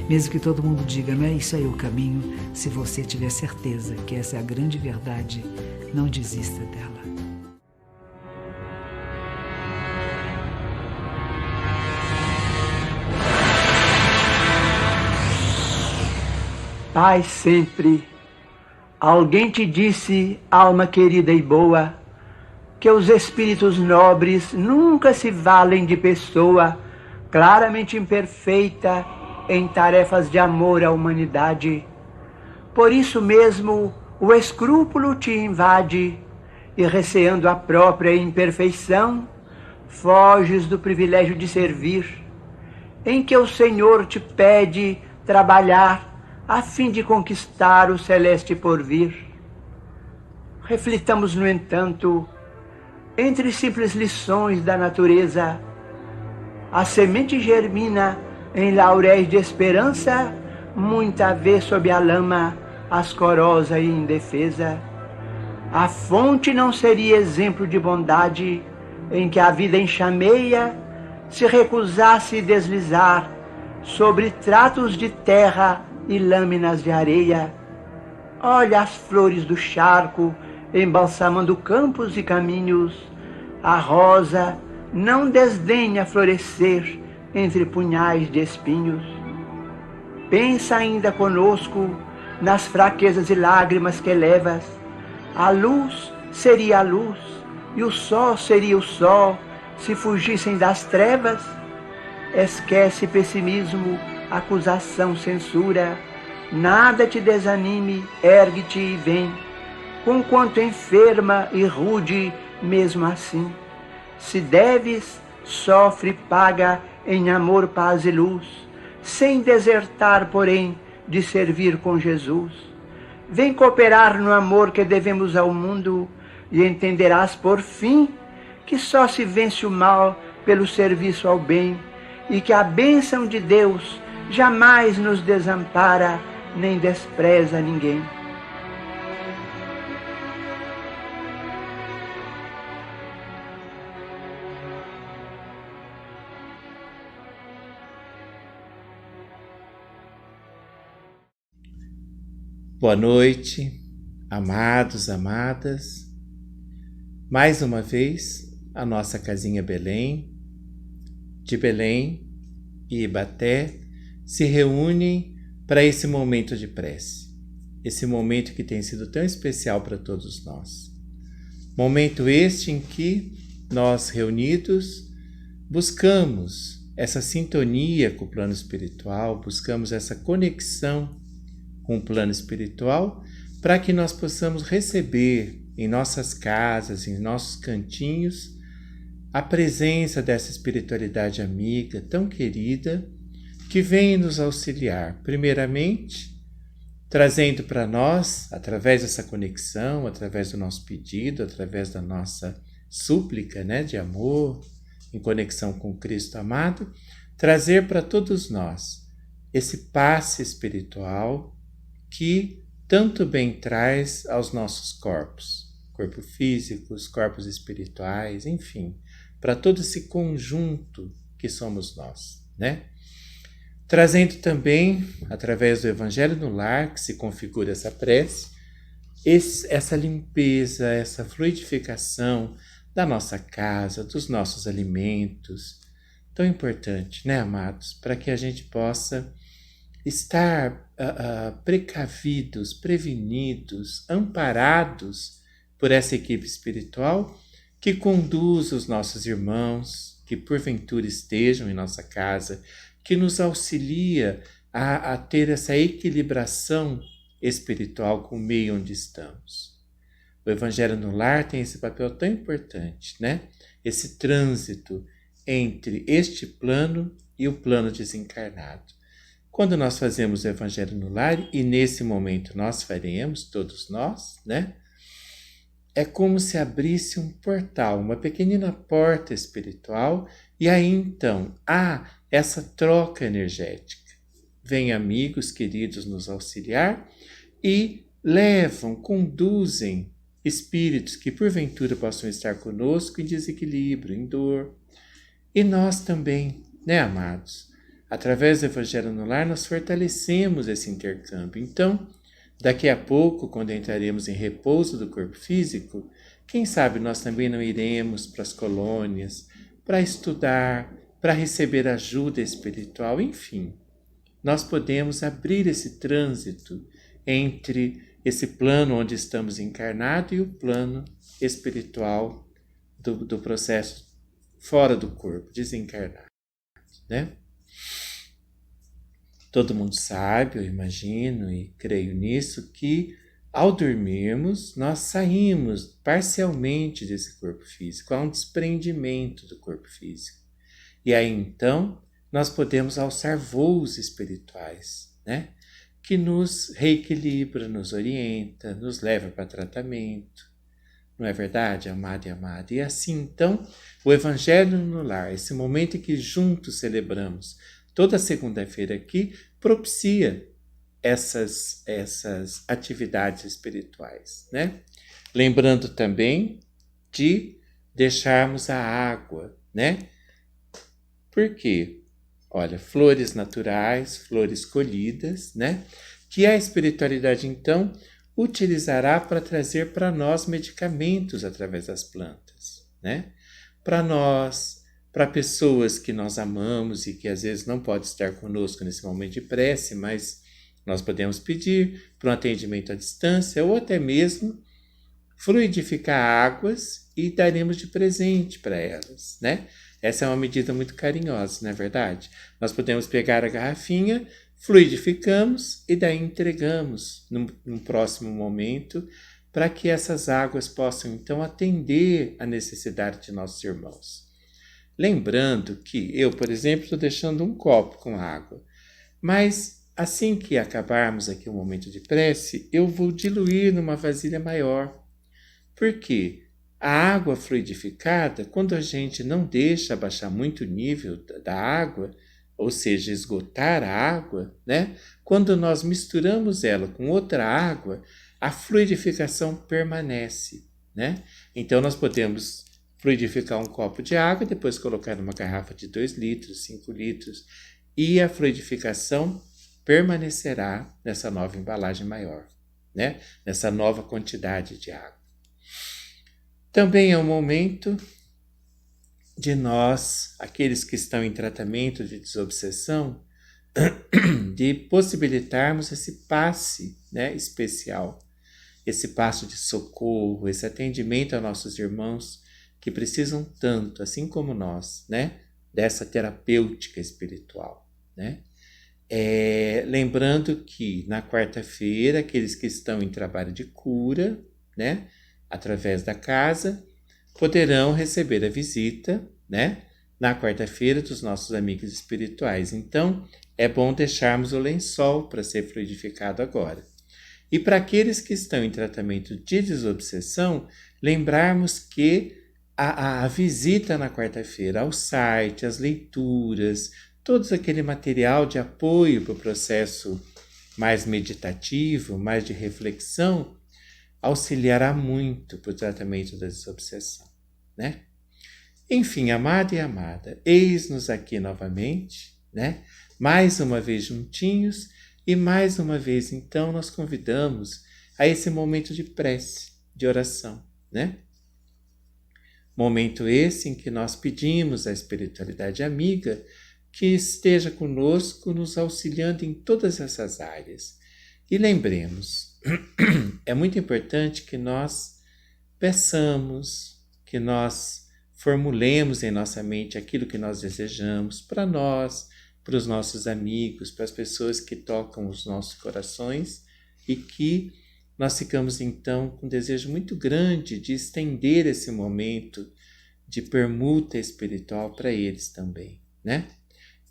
Speaker 11: mesmo que todo mundo diga, não é isso aí o caminho, se você tiver certeza que essa é a grande verdade, não desista dela.
Speaker 12: Paz sempre. Alguém te disse, alma querida e boa, que os espíritos nobres nunca se valem de pessoa claramente imperfeita em tarefas de amor à humanidade. Por isso mesmo o escrúpulo te invade e, receando a própria imperfeição, foges do privilégio de servir, em que o Senhor te pede trabalhar a fim de conquistar o celeste porvir. Reflitamos, no entanto, entre simples lições da natureza, a semente germina em lauréis de esperança, muita vez sob a lama, ascorosa e indefesa. A fonte não seria exemplo de bondade, em que a vida enxameia, se recusasse deslizar sobre tratos de terra e lâminas de areia. Olha as flores do charco, embalsamando campos e caminhos. A rosa não desdenha florescer entre punhais de espinhos. Pensa ainda conosco nas fraquezas e lágrimas que levas. A luz seria a luz, e o sol seria o sol, se fugissem das trevas. Esquece pessimismo, acusação, censura. Nada te desanime, ergue-te e vem. Conquanto enferma e rude, mesmo assim. Se deves, sofre, paga em amor, paz e luz, sem desertar, porém, de servir com Jesus. Vem cooperar no amor que devemos ao mundo e entenderás por fim que só se vence o mal pelo serviço ao bem e que a bênção de Deus jamais nos desampara nem despreza ninguém.
Speaker 13: Boa noite, amados, amadas. Mais uma vez, a nossa casinha Belém, de Belém e Ibaté, se reúnem para esse momento de prece. Esse momento que tem sido tão especial para todos nós. Momento este em que nós, reunidos, buscamos essa sintonia com o plano espiritual, buscamos essa conexão com o plano espiritual, para que nós possamos receber em nossas casas, em nossos cantinhos, a presença dessa espiritualidade amiga, tão querida, que vem nos auxiliar, primeiramente, trazendo para nós, através dessa conexão, através do nosso pedido, através da nossa súplica, de amor, em conexão com Cristo amado, trazer para todos nós esse passe espiritual que tanto bem traz aos nossos corpos físicos, corpos espirituais, enfim, para todo esse conjunto que somos nós, Trazendo também, através do Evangelho no Lar, que se configura essa prece, essa limpeza, essa fluidificação da nossa casa, dos nossos alimentos, tão importante, amados, para que a gente possa estar precavidos, prevenidos, amparados por essa equipe espiritual que conduz os nossos irmãos, que porventura estejam em nossa casa, que nos auxilia a ter essa equilibração espiritual com o meio onde estamos. O Evangelho no Lar tem esse papel tão importante, Esse trânsito entre este plano e o plano desencarnado. Quando nós fazemos o Evangelho no Lar, e nesse momento nós faremos, todos nós, é como se abrisse um portal, uma pequenina porta espiritual, e aí então há essa troca energética. Vêm amigos queridos nos auxiliar e levam, conduzem espíritos que porventura possam estar conosco em desequilíbrio, em dor. E nós também, amados? Através do Evangelho no Lar, nós fortalecemos esse intercâmbio. Então, daqui a pouco, quando entraremos em repouso do corpo físico, quem sabe nós também não iremos para as colônias, para estudar, para receber ajuda espiritual, enfim. Nós podemos abrir esse trânsito entre esse plano onde estamos encarnados e o plano espiritual do processo fora do corpo, desencarnado, Todo mundo sabe, eu imagino e creio nisso, que ao dormirmos nós saímos parcialmente desse corpo físico, há um desprendimento do corpo físico. E aí então nós podemos alçar voos espirituais, que nos reequilibra, nos orienta, nos leva para tratamento. Não é verdade, amado e amada? E assim então o Evangelho no Lar, esse momento em que juntos celebramos, toda segunda-feira aqui, propicia essas atividades espirituais, Lembrando também de deixarmos a água, Por quê? Olha, flores naturais, flores colhidas, Que a espiritualidade, então, utilizará para trazer para nós medicamentos através das plantas, Para nós, para pessoas que nós amamos e que às vezes não podem estar conosco nesse momento de prece, mas nós podemos pedir para um atendimento à distância ou até mesmo fluidificar águas e daremos de presente para elas, Essa é uma medida muito carinhosa, não é verdade? Nós podemos pegar a garrafinha, fluidificamos e daí entregamos num próximo momento para que essas águas possam então atender à necessidade de nossos irmãos. Lembrando que eu, por exemplo, estou deixando um copo com água, mas assim que acabarmos aqui o momento de prece, eu vou diluir numa vasilha maior. Por quê? A água fluidificada, quando a gente não deixa abaixar muito o nível da água, ou seja, esgotar a água, né? Quando nós misturamos ela com outra água, a fluidificação permanece, né? Então nós podemos fluidificar um copo de água, depois colocar numa garrafa de 2 litros, 5 litros, e a fluidificação permanecerá nessa nova embalagem maior, né? Nessa nova quantidade de água. Também é um momento de nós, aqueles que estão em tratamento de desobsessão, de possibilitarmos esse passe, né, especial, esse passo de socorro, esse atendimento a nossos irmãos que precisam tanto, assim como nós, né, dessa terapêutica espiritual, né? Lembrando que na quarta-feira, aqueles que estão em trabalho de cura, né, através da casa, poderão receber a visita, né, na quarta-feira dos nossos amigos espirituais. Então, é bom deixarmos o lençol para ser fluidificado agora. E para aqueles que estão em tratamento de desobsessão, lembrarmos que a visita na quarta-feira ao site, as leituras, todo aquele material de apoio para o processo mais meditativo, mais de reflexão, auxiliará muito para o tratamento da desobsessão, né? Enfim, amado e amada, eis-nos aqui novamente, né? Mais uma vez juntinhos e mais uma vez, então, nós convidamos a esse momento de prece, de oração, né? Momento esse em que nós pedimos à espiritualidade amiga que esteja conosco, nos auxiliando em todas essas áreas. E lembremos, é muito importante que nós peçamos, que nós formulemos em nossa mente aquilo que nós desejamos para nós, para os nossos amigos, para as pessoas que tocam os nossos corações e que nós ficamos então com um desejo muito grande de estender esse momento de permuta espiritual para eles também, né?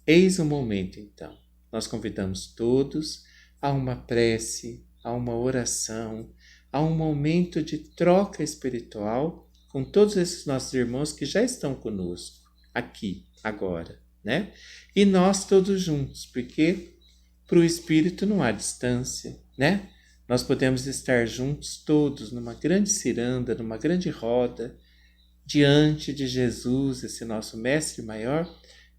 Speaker 13: Eis o momento então, nós convidamos todos a uma prece, a uma oração, a um momento de troca espiritual com todos esses nossos irmãos que já estão conosco, aqui, agora, né? E nós todos juntos, porque para o Espírito não há distância, né? Nós podemos estar juntos todos numa grande ciranda, numa grande roda, diante de Jesus, esse nosso Mestre Maior,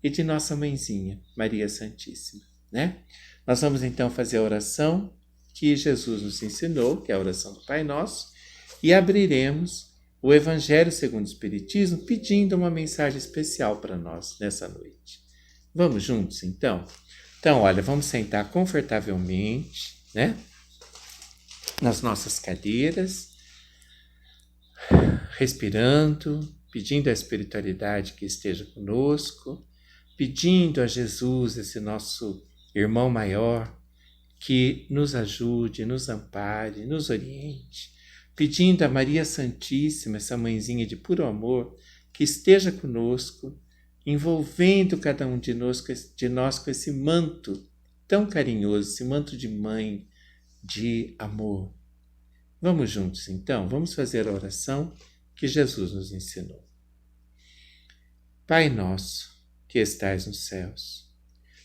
Speaker 13: e de nossa Mãezinha, Maria Santíssima, né? Nós vamos então fazer a oração que Jesus nos ensinou, que é a oração do Pai Nosso, e abriremos o Evangelho segundo o Espiritismo pedindo uma mensagem especial para nós nessa noite. Vamos juntos então? Então, olha, vamos sentar confortavelmente, né? Nas nossas cadeiras, respirando, pedindo à espiritualidade que esteja conosco, pedindo a Jesus, esse nosso irmão maior, que nos ajude, nos ampare, nos oriente, pedindo a Maria Santíssima, essa mãezinha de puro amor, que esteja conosco, envolvendo cada um de nós com esse manto tão carinhoso, esse manto de mãe, de amor. Vamos juntos então, vamos fazer a oração que Jesus nos ensinou. Pai nosso, que estais nos céus,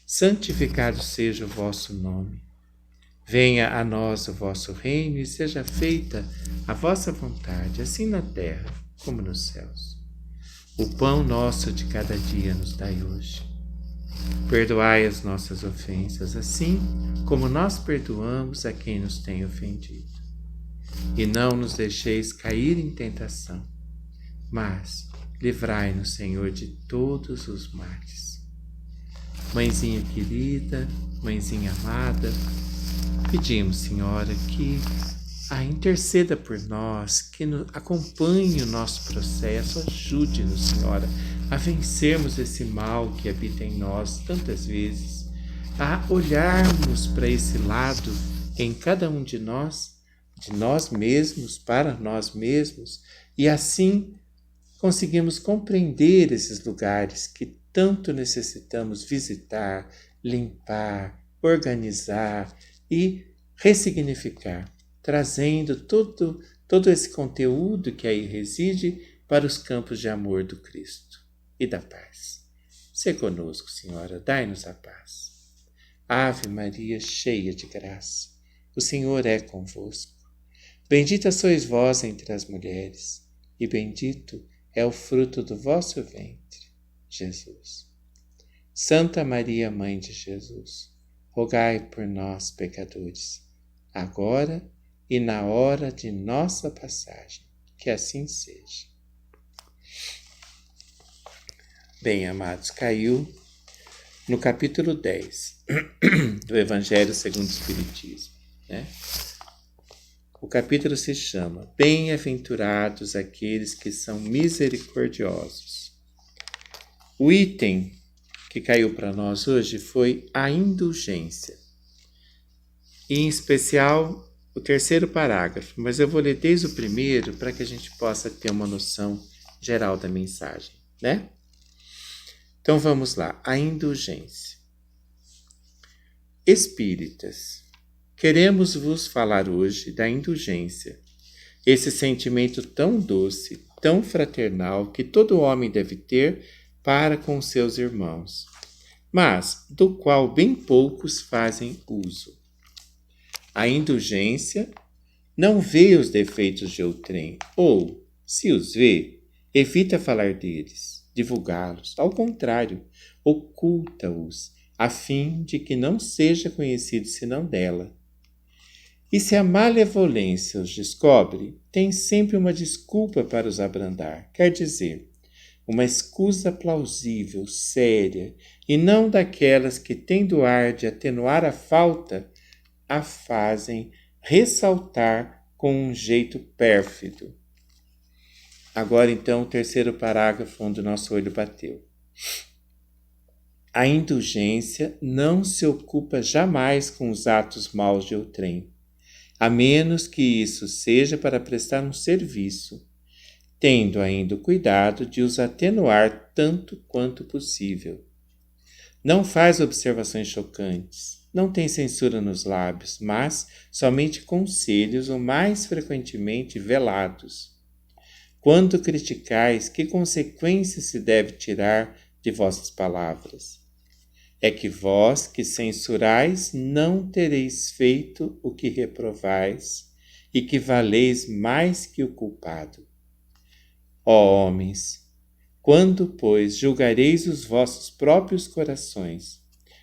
Speaker 13: santificado seja o vosso nome. Venha a nós o vosso reino e seja feita a vossa vontade, assim na terra como nos céus. O pão nosso de cada dia nos dai hoje. Perdoai as nossas ofensas, assim como nós perdoamos a quem nos tem ofendido. E não nos deixeis cair em tentação, mas livrai-nos, Senhor, de todos os males. Mãezinha querida, mãezinha amada, pedimos, Senhora, que interceda por nós, que acompanhe o nosso processo, ajude-nos, Senhora, a vencermos esse mal que habita em nós tantas vezes, a olharmos para esse lado em cada um de nós mesmos, para nós mesmos, e assim conseguimos compreender esses lugares que tanto necessitamos visitar, limpar, organizar e ressignificar, trazendo todo esse conteúdo que aí reside para os campos de amor do Cristo e da paz. Se conosco, Senhora, dai-nos a paz. Ave Maria, cheia de graça, o Senhor é convosco. Bendita sois vós entre as mulheres, e bendito é o fruto do vosso ventre, Jesus. Santa Maria, Mãe de Jesus, rogai por nós, pecadores, agora e na hora de nossa passagem. Que assim seja. Bem, amados, caiu no capítulo 10 do Evangelho segundo o Espiritismo, né? O capítulo se chama Bem-aventurados aqueles que são misericordiosos. O item que caiu para nós hoje foi a indulgência. E, em especial, o terceiro parágrafo, mas eu vou ler desde o primeiro para que a gente possa ter uma noção geral da mensagem, né? Então vamos lá, a indulgência. Espíritas, queremos vos falar hoje da indulgência, esse sentimento tão doce, tão fraternal que todo homem deve ter para com seus irmãos, mas do qual bem poucos fazem uso. A indulgência não vê os defeitos de outrem, ou, se os vê, evita falar deles, divulgá-los. Ao contrário, oculta-os, a fim de que não seja conhecido senão dela. E se a malevolência os descobre, tem sempre uma desculpa para os abrandar, quer dizer, uma escusa plausível, séria, e não daquelas que, tendo ar de atenuar a falta, a fazem ressaltar com um jeito pérfido. Agora, então, o terceiro parágrafo onde o nosso olho bateu. A indulgência não se ocupa jamais com os atos maus de outrem, a menos que isso seja para prestar um serviço, tendo ainda o cuidado de os atenuar tanto quanto possível. Não faz observações chocantes, não tem censura nos lábios, mas somente conselhos o mais frequentemente velados. Quando criticais, que consequências se deve tirar de vossas palavras? É que vós que censurais não tereis feito o que reprovais e que valeis mais que o culpado. Ó homens, quando, pois, julgareis os vossos próprios corações,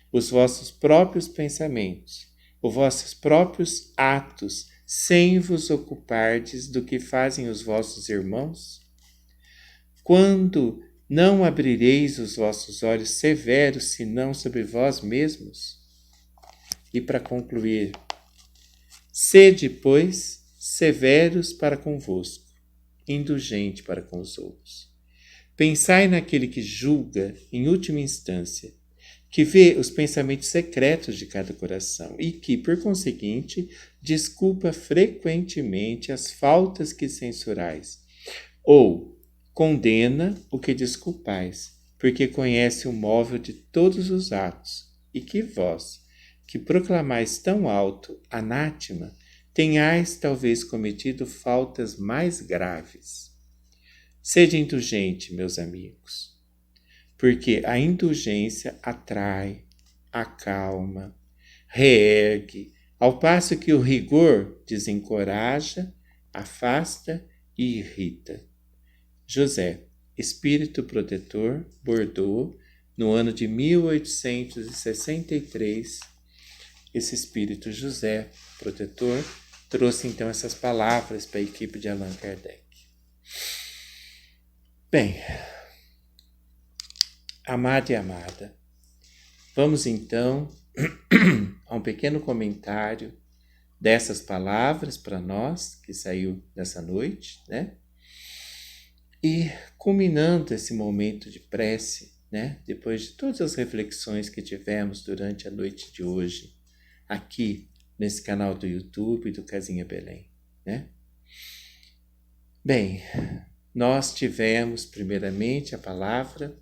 Speaker 13: os vossos próprios pensamentos, os vossos próprios atos, sem vos ocupardes do que fazem os vossos irmãos? Quando não abrireis os vossos olhos severos, senão sobre vós mesmos? E para concluir, sede, pois, severos para convosco, indulgente para com os outros. Pensai naquele que julga, em última instância, que vê os pensamentos secretos de cada coração e que, por conseguinte, desculpa frequentemente as faltas que censurais, ou condena o que desculpais, porque conhece o móvel de todos os atos, e que vós, que proclamais tão alto anátema, tenhais talvez cometido faltas mais graves. Sede indulgente, meus amigos, porque a indulgência atrai, acalma, reergue, ao passo que o rigor desencoraja, afasta e irrita. José, espírito protetor, Bordeaux, no ano de 1863, esse espírito José, protetor, trouxe então essas palavras para a equipe de Allan Kardec. Bem, amado e amada, vamos então a um pequeno comentário dessas palavras para nós, que saiu dessa noite, né? E culminando esse momento de prece, né? Depois de todas as reflexões que tivemos durante a noite de hoje, aqui nesse canal do YouTube do Casinha Belém, né? Bem, nós tivemos primeiramente a palavra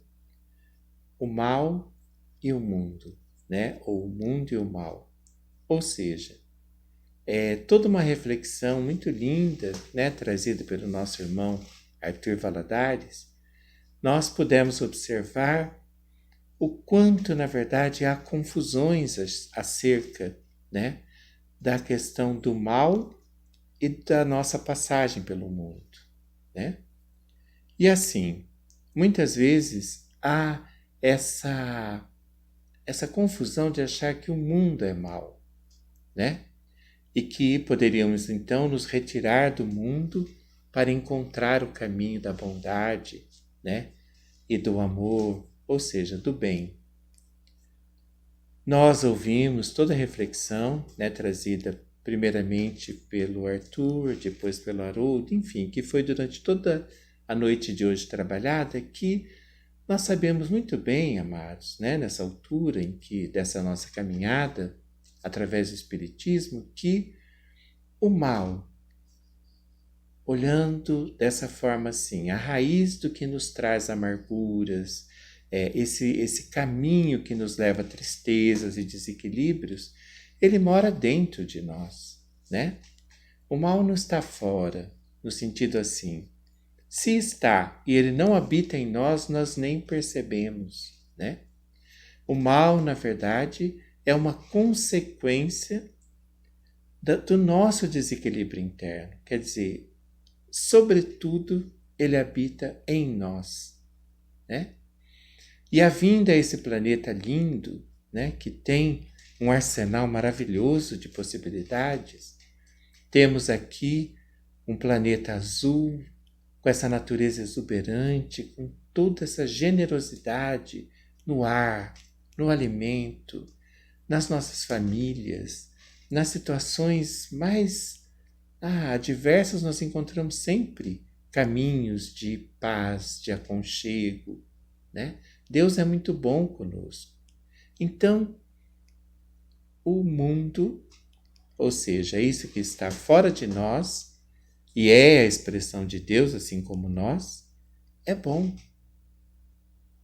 Speaker 13: o mal e o mundo, né? Ou o mundo e o mal. Ou seja, é toda uma reflexão muito linda, né? Trazida pelo nosso irmão Arthur Valadares. Nós pudemos observar o quanto, na verdade, há confusões acerca, né, da questão do mal e da nossa passagem pelo mundo, né? E assim, muitas vezes há essa confusão de achar que o mundo é mal, né? E que poderíamos então nos retirar do mundo para encontrar o caminho da bondade, né? E do amor, ou seja, do bem. Nós ouvimos toda a reflexão, né, trazida primeiramente pelo Arthur, depois pelo Haroldo, enfim, que foi durante toda a noite de hoje trabalhada, que nós sabemos muito bem, amados, né, nessa altura em que dessa nossa caminhada através do Espiritismo, que o mal, olhando dessa forma assim, a raiz do que nos traz amarguras, esse caminho que nos leva a tristezas e desequilíbrios, ele mora dentro de nós, né? O mal não está fora, no sentido assim, se está e ele não habita em nós, nós nem percebemos, né? O mal, na verdade, é uma consequência do nosso desequilíbrio interno, quer dizer, sobretudo, ele habita em nós, né? E a vinda a esse planeta lindo, né, que tem um arsenal maravilhoso de possibilidades, temos aqui um planeta azul, com essa natureza exuberante, com toda essa generosidade no ar, no alimento, nas nossas famílias, nas situações mais adversas, nós encontramos sempre caminhos de paz, de aconchego, né? Deus é muito bom conosco. Então, o mundo, ou seja, isso que está fora de nós, e é a expressão de Deus, assim como nós, é bom.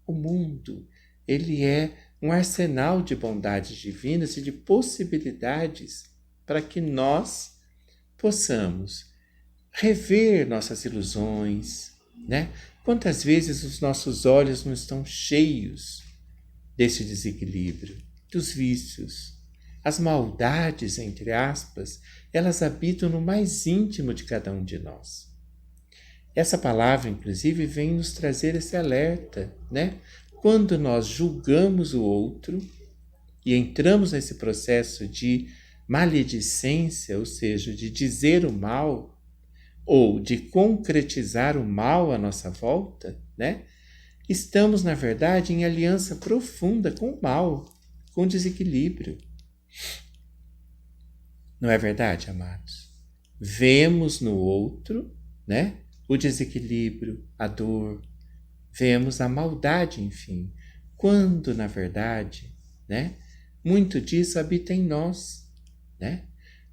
Speaker 13: O mundo, ele é um arsenal de bondades divinas e de possibilidades para que nós possamos rever nossas ilusões, né? Quantas vezes os nossos olhos não estão cheios desse desequilíbrio, dos vícios, as maldades, entre aspas, elas habitam no mais íntimo de cada um de nós. Essa palavra, inclusive, vem nos trazer esse alerta, né? Quando nós julgamos o outro e entramos nesse processo de maledicência, ou seja, de dizer o mal, ou de concretizar o mal à nossa volta, né? Estamos, na verdade, em aliança profunda com o mal, com o desequilíbrio. Não é verdade, amados? Vemos no outro, né, o desequilíbrio, a dor, vemos a maldade, enfim, quando, na verdade, né, muito disso habita em nós, né?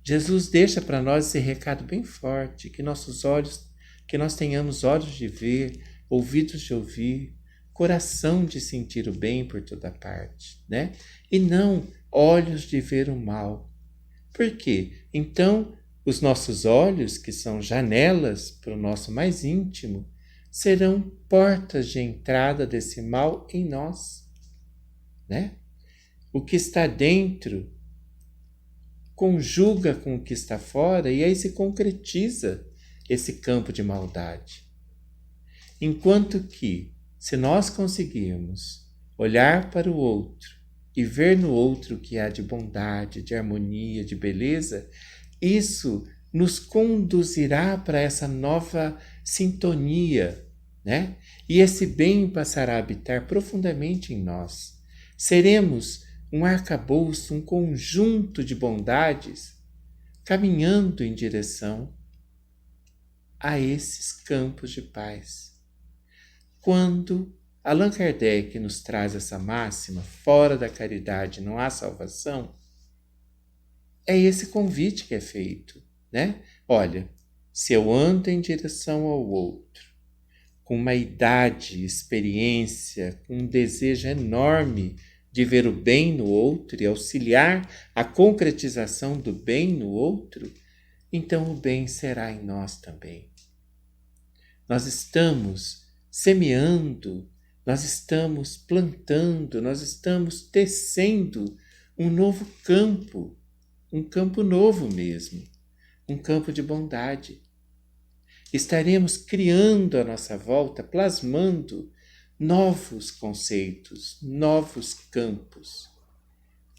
Speaker 13: Jesus deixa para nós esse recado bem forte, que nós tenhamos olhos de ver, ouvidos de ouvir, coração de sentir o bem por toda parte, né? E não olhos de ver o mal. Por quê? Então, os nossos olhos, que são janelas para o nosso mais íntimo, serão portas de entrada desse mal em nós, né? O que está dentro conjuga com o que está fora e aí se concretiza esse campo de maldade. Enquanto que, se nós conseguirmos olhar para o outro e ver no outro o que há de bondade, de harmonia, de beleza, isso nos conduzirá para essa nova sintonia, né? E esse bem passará a habitar profundamente em nós. Seremos um arcabouço, um conjunto de bondades caminhando em direção a esses campos de paz, quando Allan Kardec nos traz essa máxima, fora da caridade não há salvação, é esse convite que é feito, né? Olha, se eu ando em direção ao outro, com uma idade, experiência, com um desejo enorme de ver o bem no outro e auxiliar a concretização do bem no outro, então o bem será em nós também. Nós estamos semeando, nós estamos plantando, nós estamos tecendo um novo campo, um campo novo mesmo, um campo de bondade. Estaremos criando à nossa volta, plasmando novos conceitos, novos campos.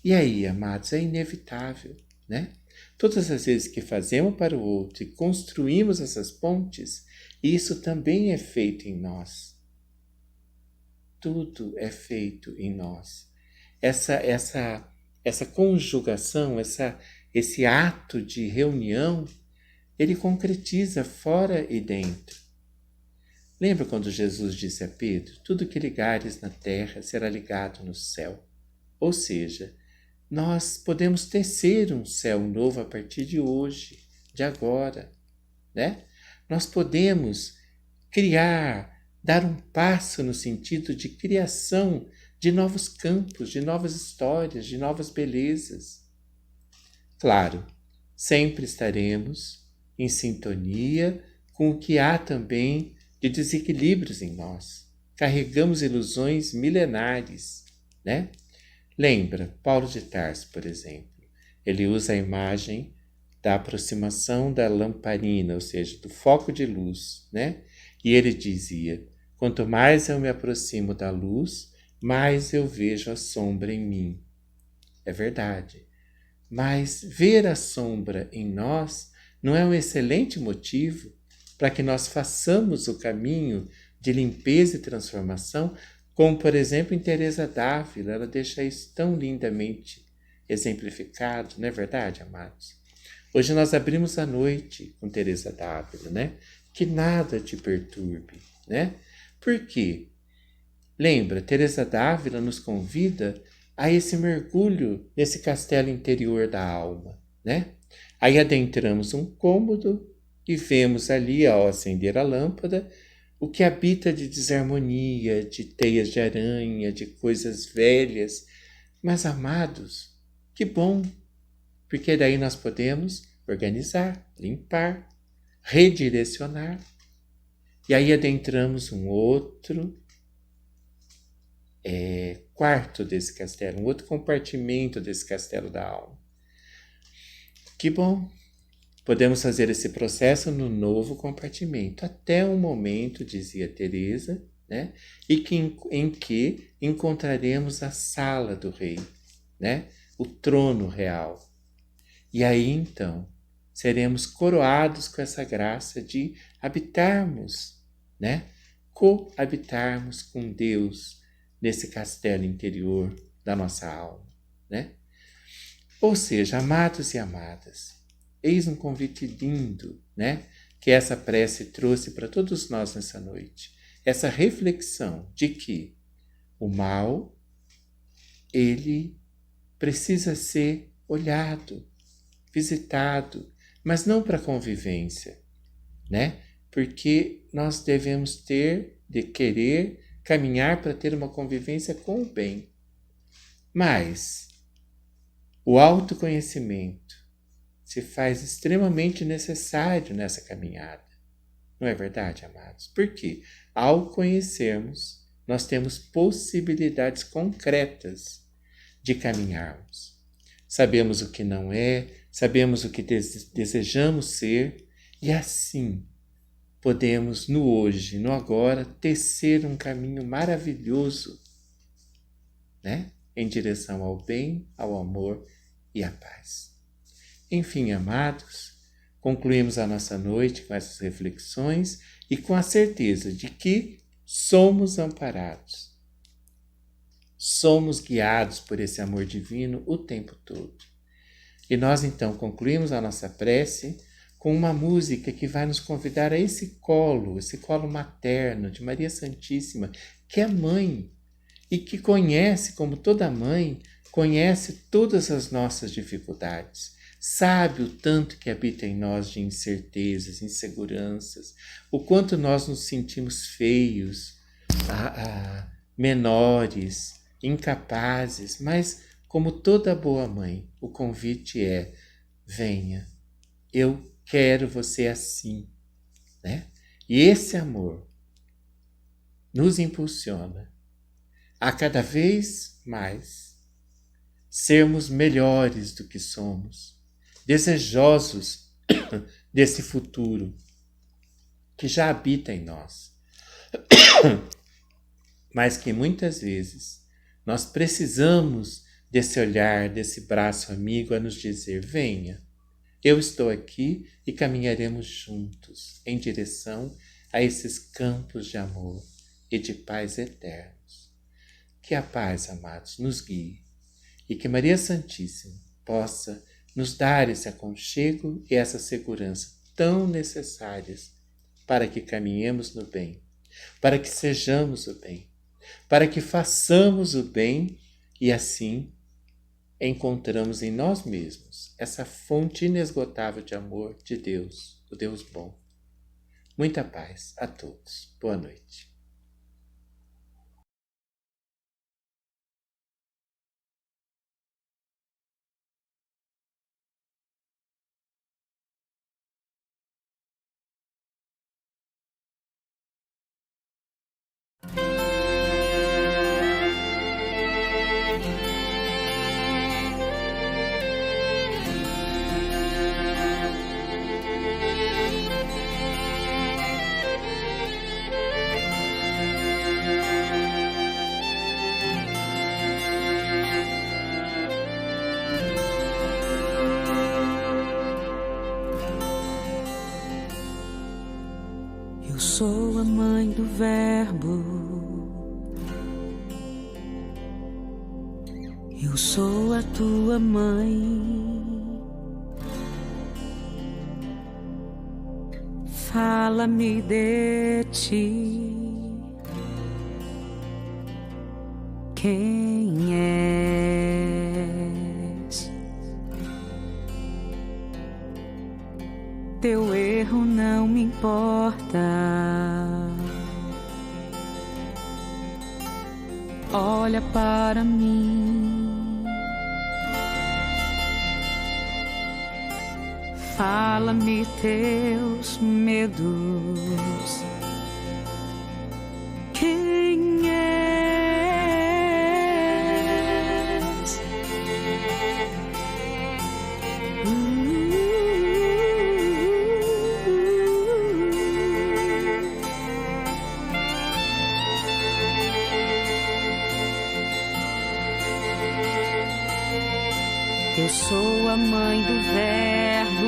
Speaker 13: E aí, amados, é inevitável, né? Todas as vezes que fazemos para o outro e construímos essas pontes, isso também é feito em nós. Tudo é feito em nós. Essa conjugação, esse ato de reunião, ele concretiza fora e dentro. Lembra quando Jesus disse a Pedro, tudo que ligares na terra será ligado no céu? Ou seja, nós podemos tecer um céu novo a partir de hoje, de agora, né? Nós podemos criar, dar um passo no sentido de criação de novos campos, de novas histórias, de novas belezas. Claro, sempre estaremos em sintonia com o que há também de desequilíbrios em nós. Carregamos ilusões milenares, né? Lembra, Paulo de Tarso, por exemplo, ele usa a imagem da aproximação da lamparina, ou seja, do foco de luz, né? E ele dizia, quanto mais eu me aproximo da luz, mais eu vejo a sombra em mim. É verdade. Mas ver a sombra em nós não é um excelente motivo para que nós façamos o caminho de limpeza e transformação, como, por exemplo, em Teresa d'Ávila, ela deixa isso tão lindamente exemplificado, não é verdade, amados? Hoje nós abrimos a noite com Teresa d'Ávila, né? Que nada te perturbe, né? Por quê? Lembra, Teresa d'Ávila nos convida a esse mergulho nesse castelo interior da alma, né? Aí adentramos um cômodo e vemos ali, ao acender a lâmpada, o que habita de desarmonia, de teias de aranha, de coisas velhas. Mas, amados, que bom, porque daí nós podemos organizar, limpar, redirecionar. E aí adentramos um outro quarto desse castelo, um outro compartimento desse castelo da alma. Que bom! Podemos fazer esse processo no novo compartimento, até um momento, dizia Teresa, né? em que encontraremos a sala do rei, né? O trono real. E aí, então, seremos coroados com essa graça de habitarmos, né? Coabitarmos com Deus nesse castelo interior da nossa alma, né? Ou seja, amados e amadas, eis um convite lindo, né? Que essa prece trouxe para todos nós nessa noite. Essa reflexão de que o mal, ele precisa ser olhado, visitado, mas não para convivência, né? Porque nós devemos querer caminhar para ter uma convivência com o bem. Mas o autoconhecimento se faz extremamente necessário nessa caminhada. Não é verdade, amados? Porque ao conhecermos, nós temos possibilidades concretas de caminharmos. Sabemos o que não é, sabemos o que desejamos ser, e assim podemos, no hoje, no agora, tecer um caminho maravilhoso, né? Em direção ao bem, ao amor e à paz. Enfim, amados, concluímos a nossa noite com essas reflexões e com a certeza de que somos amparados. Somos guiados por esse amor divino o tempo todo. E nós, então, concluímos a nossa prece com uma música que vai nos convidar a esse colo materno de Maria Santíssima, que é mãe e que conhece, como toda mãe, conhece todas as nossas dificuldades. Sabe o tanto que habita em nós de incertezas, inseguranças, o quanto nós nos sentimos feios, menores, incapazes, mas como toda boa mãe, o convite é: venha, eu quero você assim, né? E esse amor nos impulsiona a cada vez mais sermos melhores do que somos, desejosos desse futuro que já habita em nós, mas que muitas vezes nós precisamos desse olhar, desse braço amigo a nos dizer: venha, eu estou aqui e caminharemos juntos em direção a esses campos de amor e de paz eternos. Que a paz, amados, nos guie e que Maria Santíssima possa nos dar esse aconchego e essa segurança tão necessárias para que caminhemos no bem, para que sejamos o bem, para que façamos o bem e assim encontramos em nós mesmos essa fonte inesgotável de amor de Deus, o Deus bom. Muita paz a todos. Boa noite.
Speaker 14: Eu sou a mãe do Verbo, eu sou a tua mãe. Fala-me de ti, quem és? Teu erro não me importa. Olha para mim, fala-me teus medos. Quem és? Eu sou a mãe do Verbo,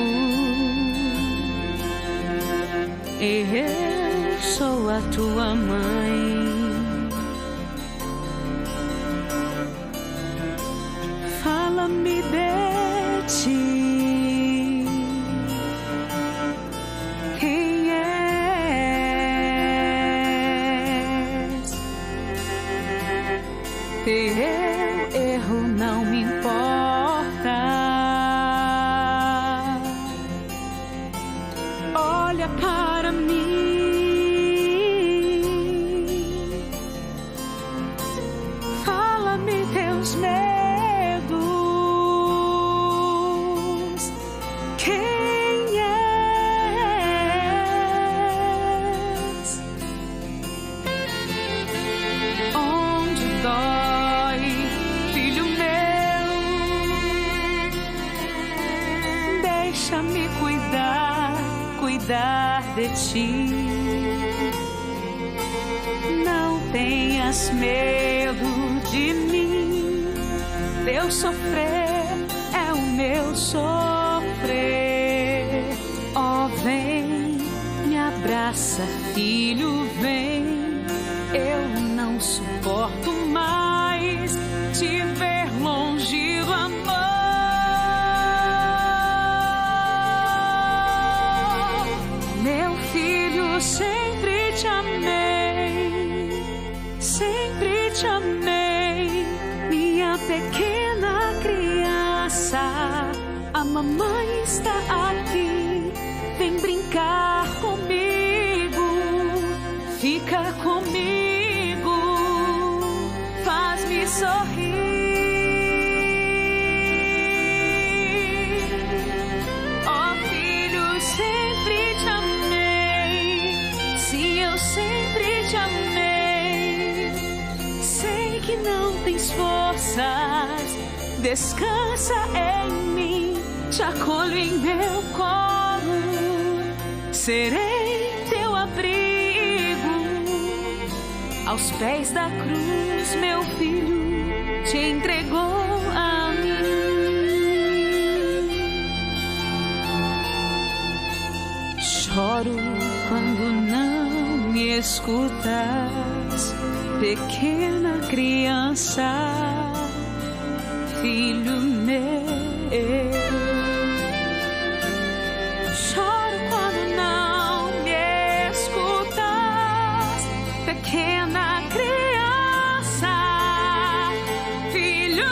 Speaker 14: eu sou a tua mãe. Fala-me de ti, quem és? Teu erro não me importa. Olha para mim, fala-me teus medos. Quem és? Onde dói, filho meu, deixa-me cuidar de ti. Não tenhas medo de mim. Teu sofrer é o meu sofrer. Oh, vem, me abraça, filho, vem. Eu não suporto mais te ver longe do amor. está aqui, vem brincar comigo, fica comigo, faz-me sorrir. Ó filho, sempre te amei, sim, eu sempre te amei. Sei que não tens forças, descansa em mim, te acolho em meu colo, serei teu abrigo. Aos pés da cruz, meu filho te entregou a mim. Choro quando não me escutas, pequena criança, filho meu. Choro quando não me escutas, pequena criança, filho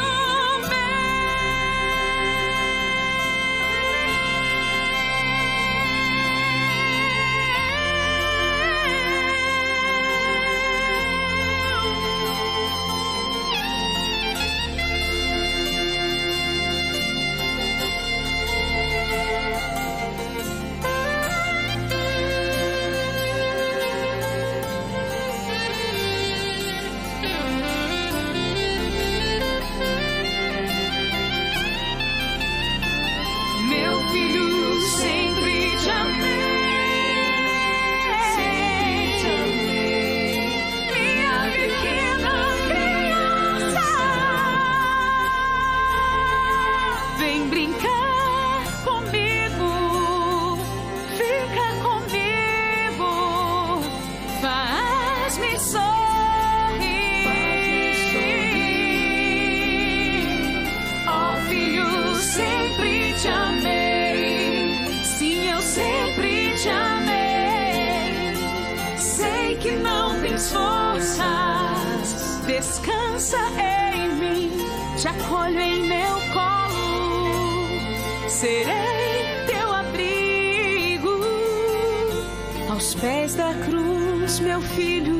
Speaker 14: forças, descansa em mim, te acolho em meu colo, serei teu abrigo. Aos pés da cruz, meu filho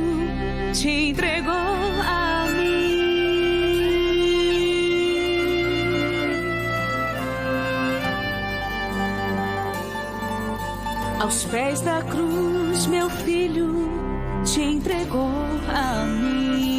Speaker 14: te entregou a mim. Aos pés da cruz, meu filho te entregou a mim.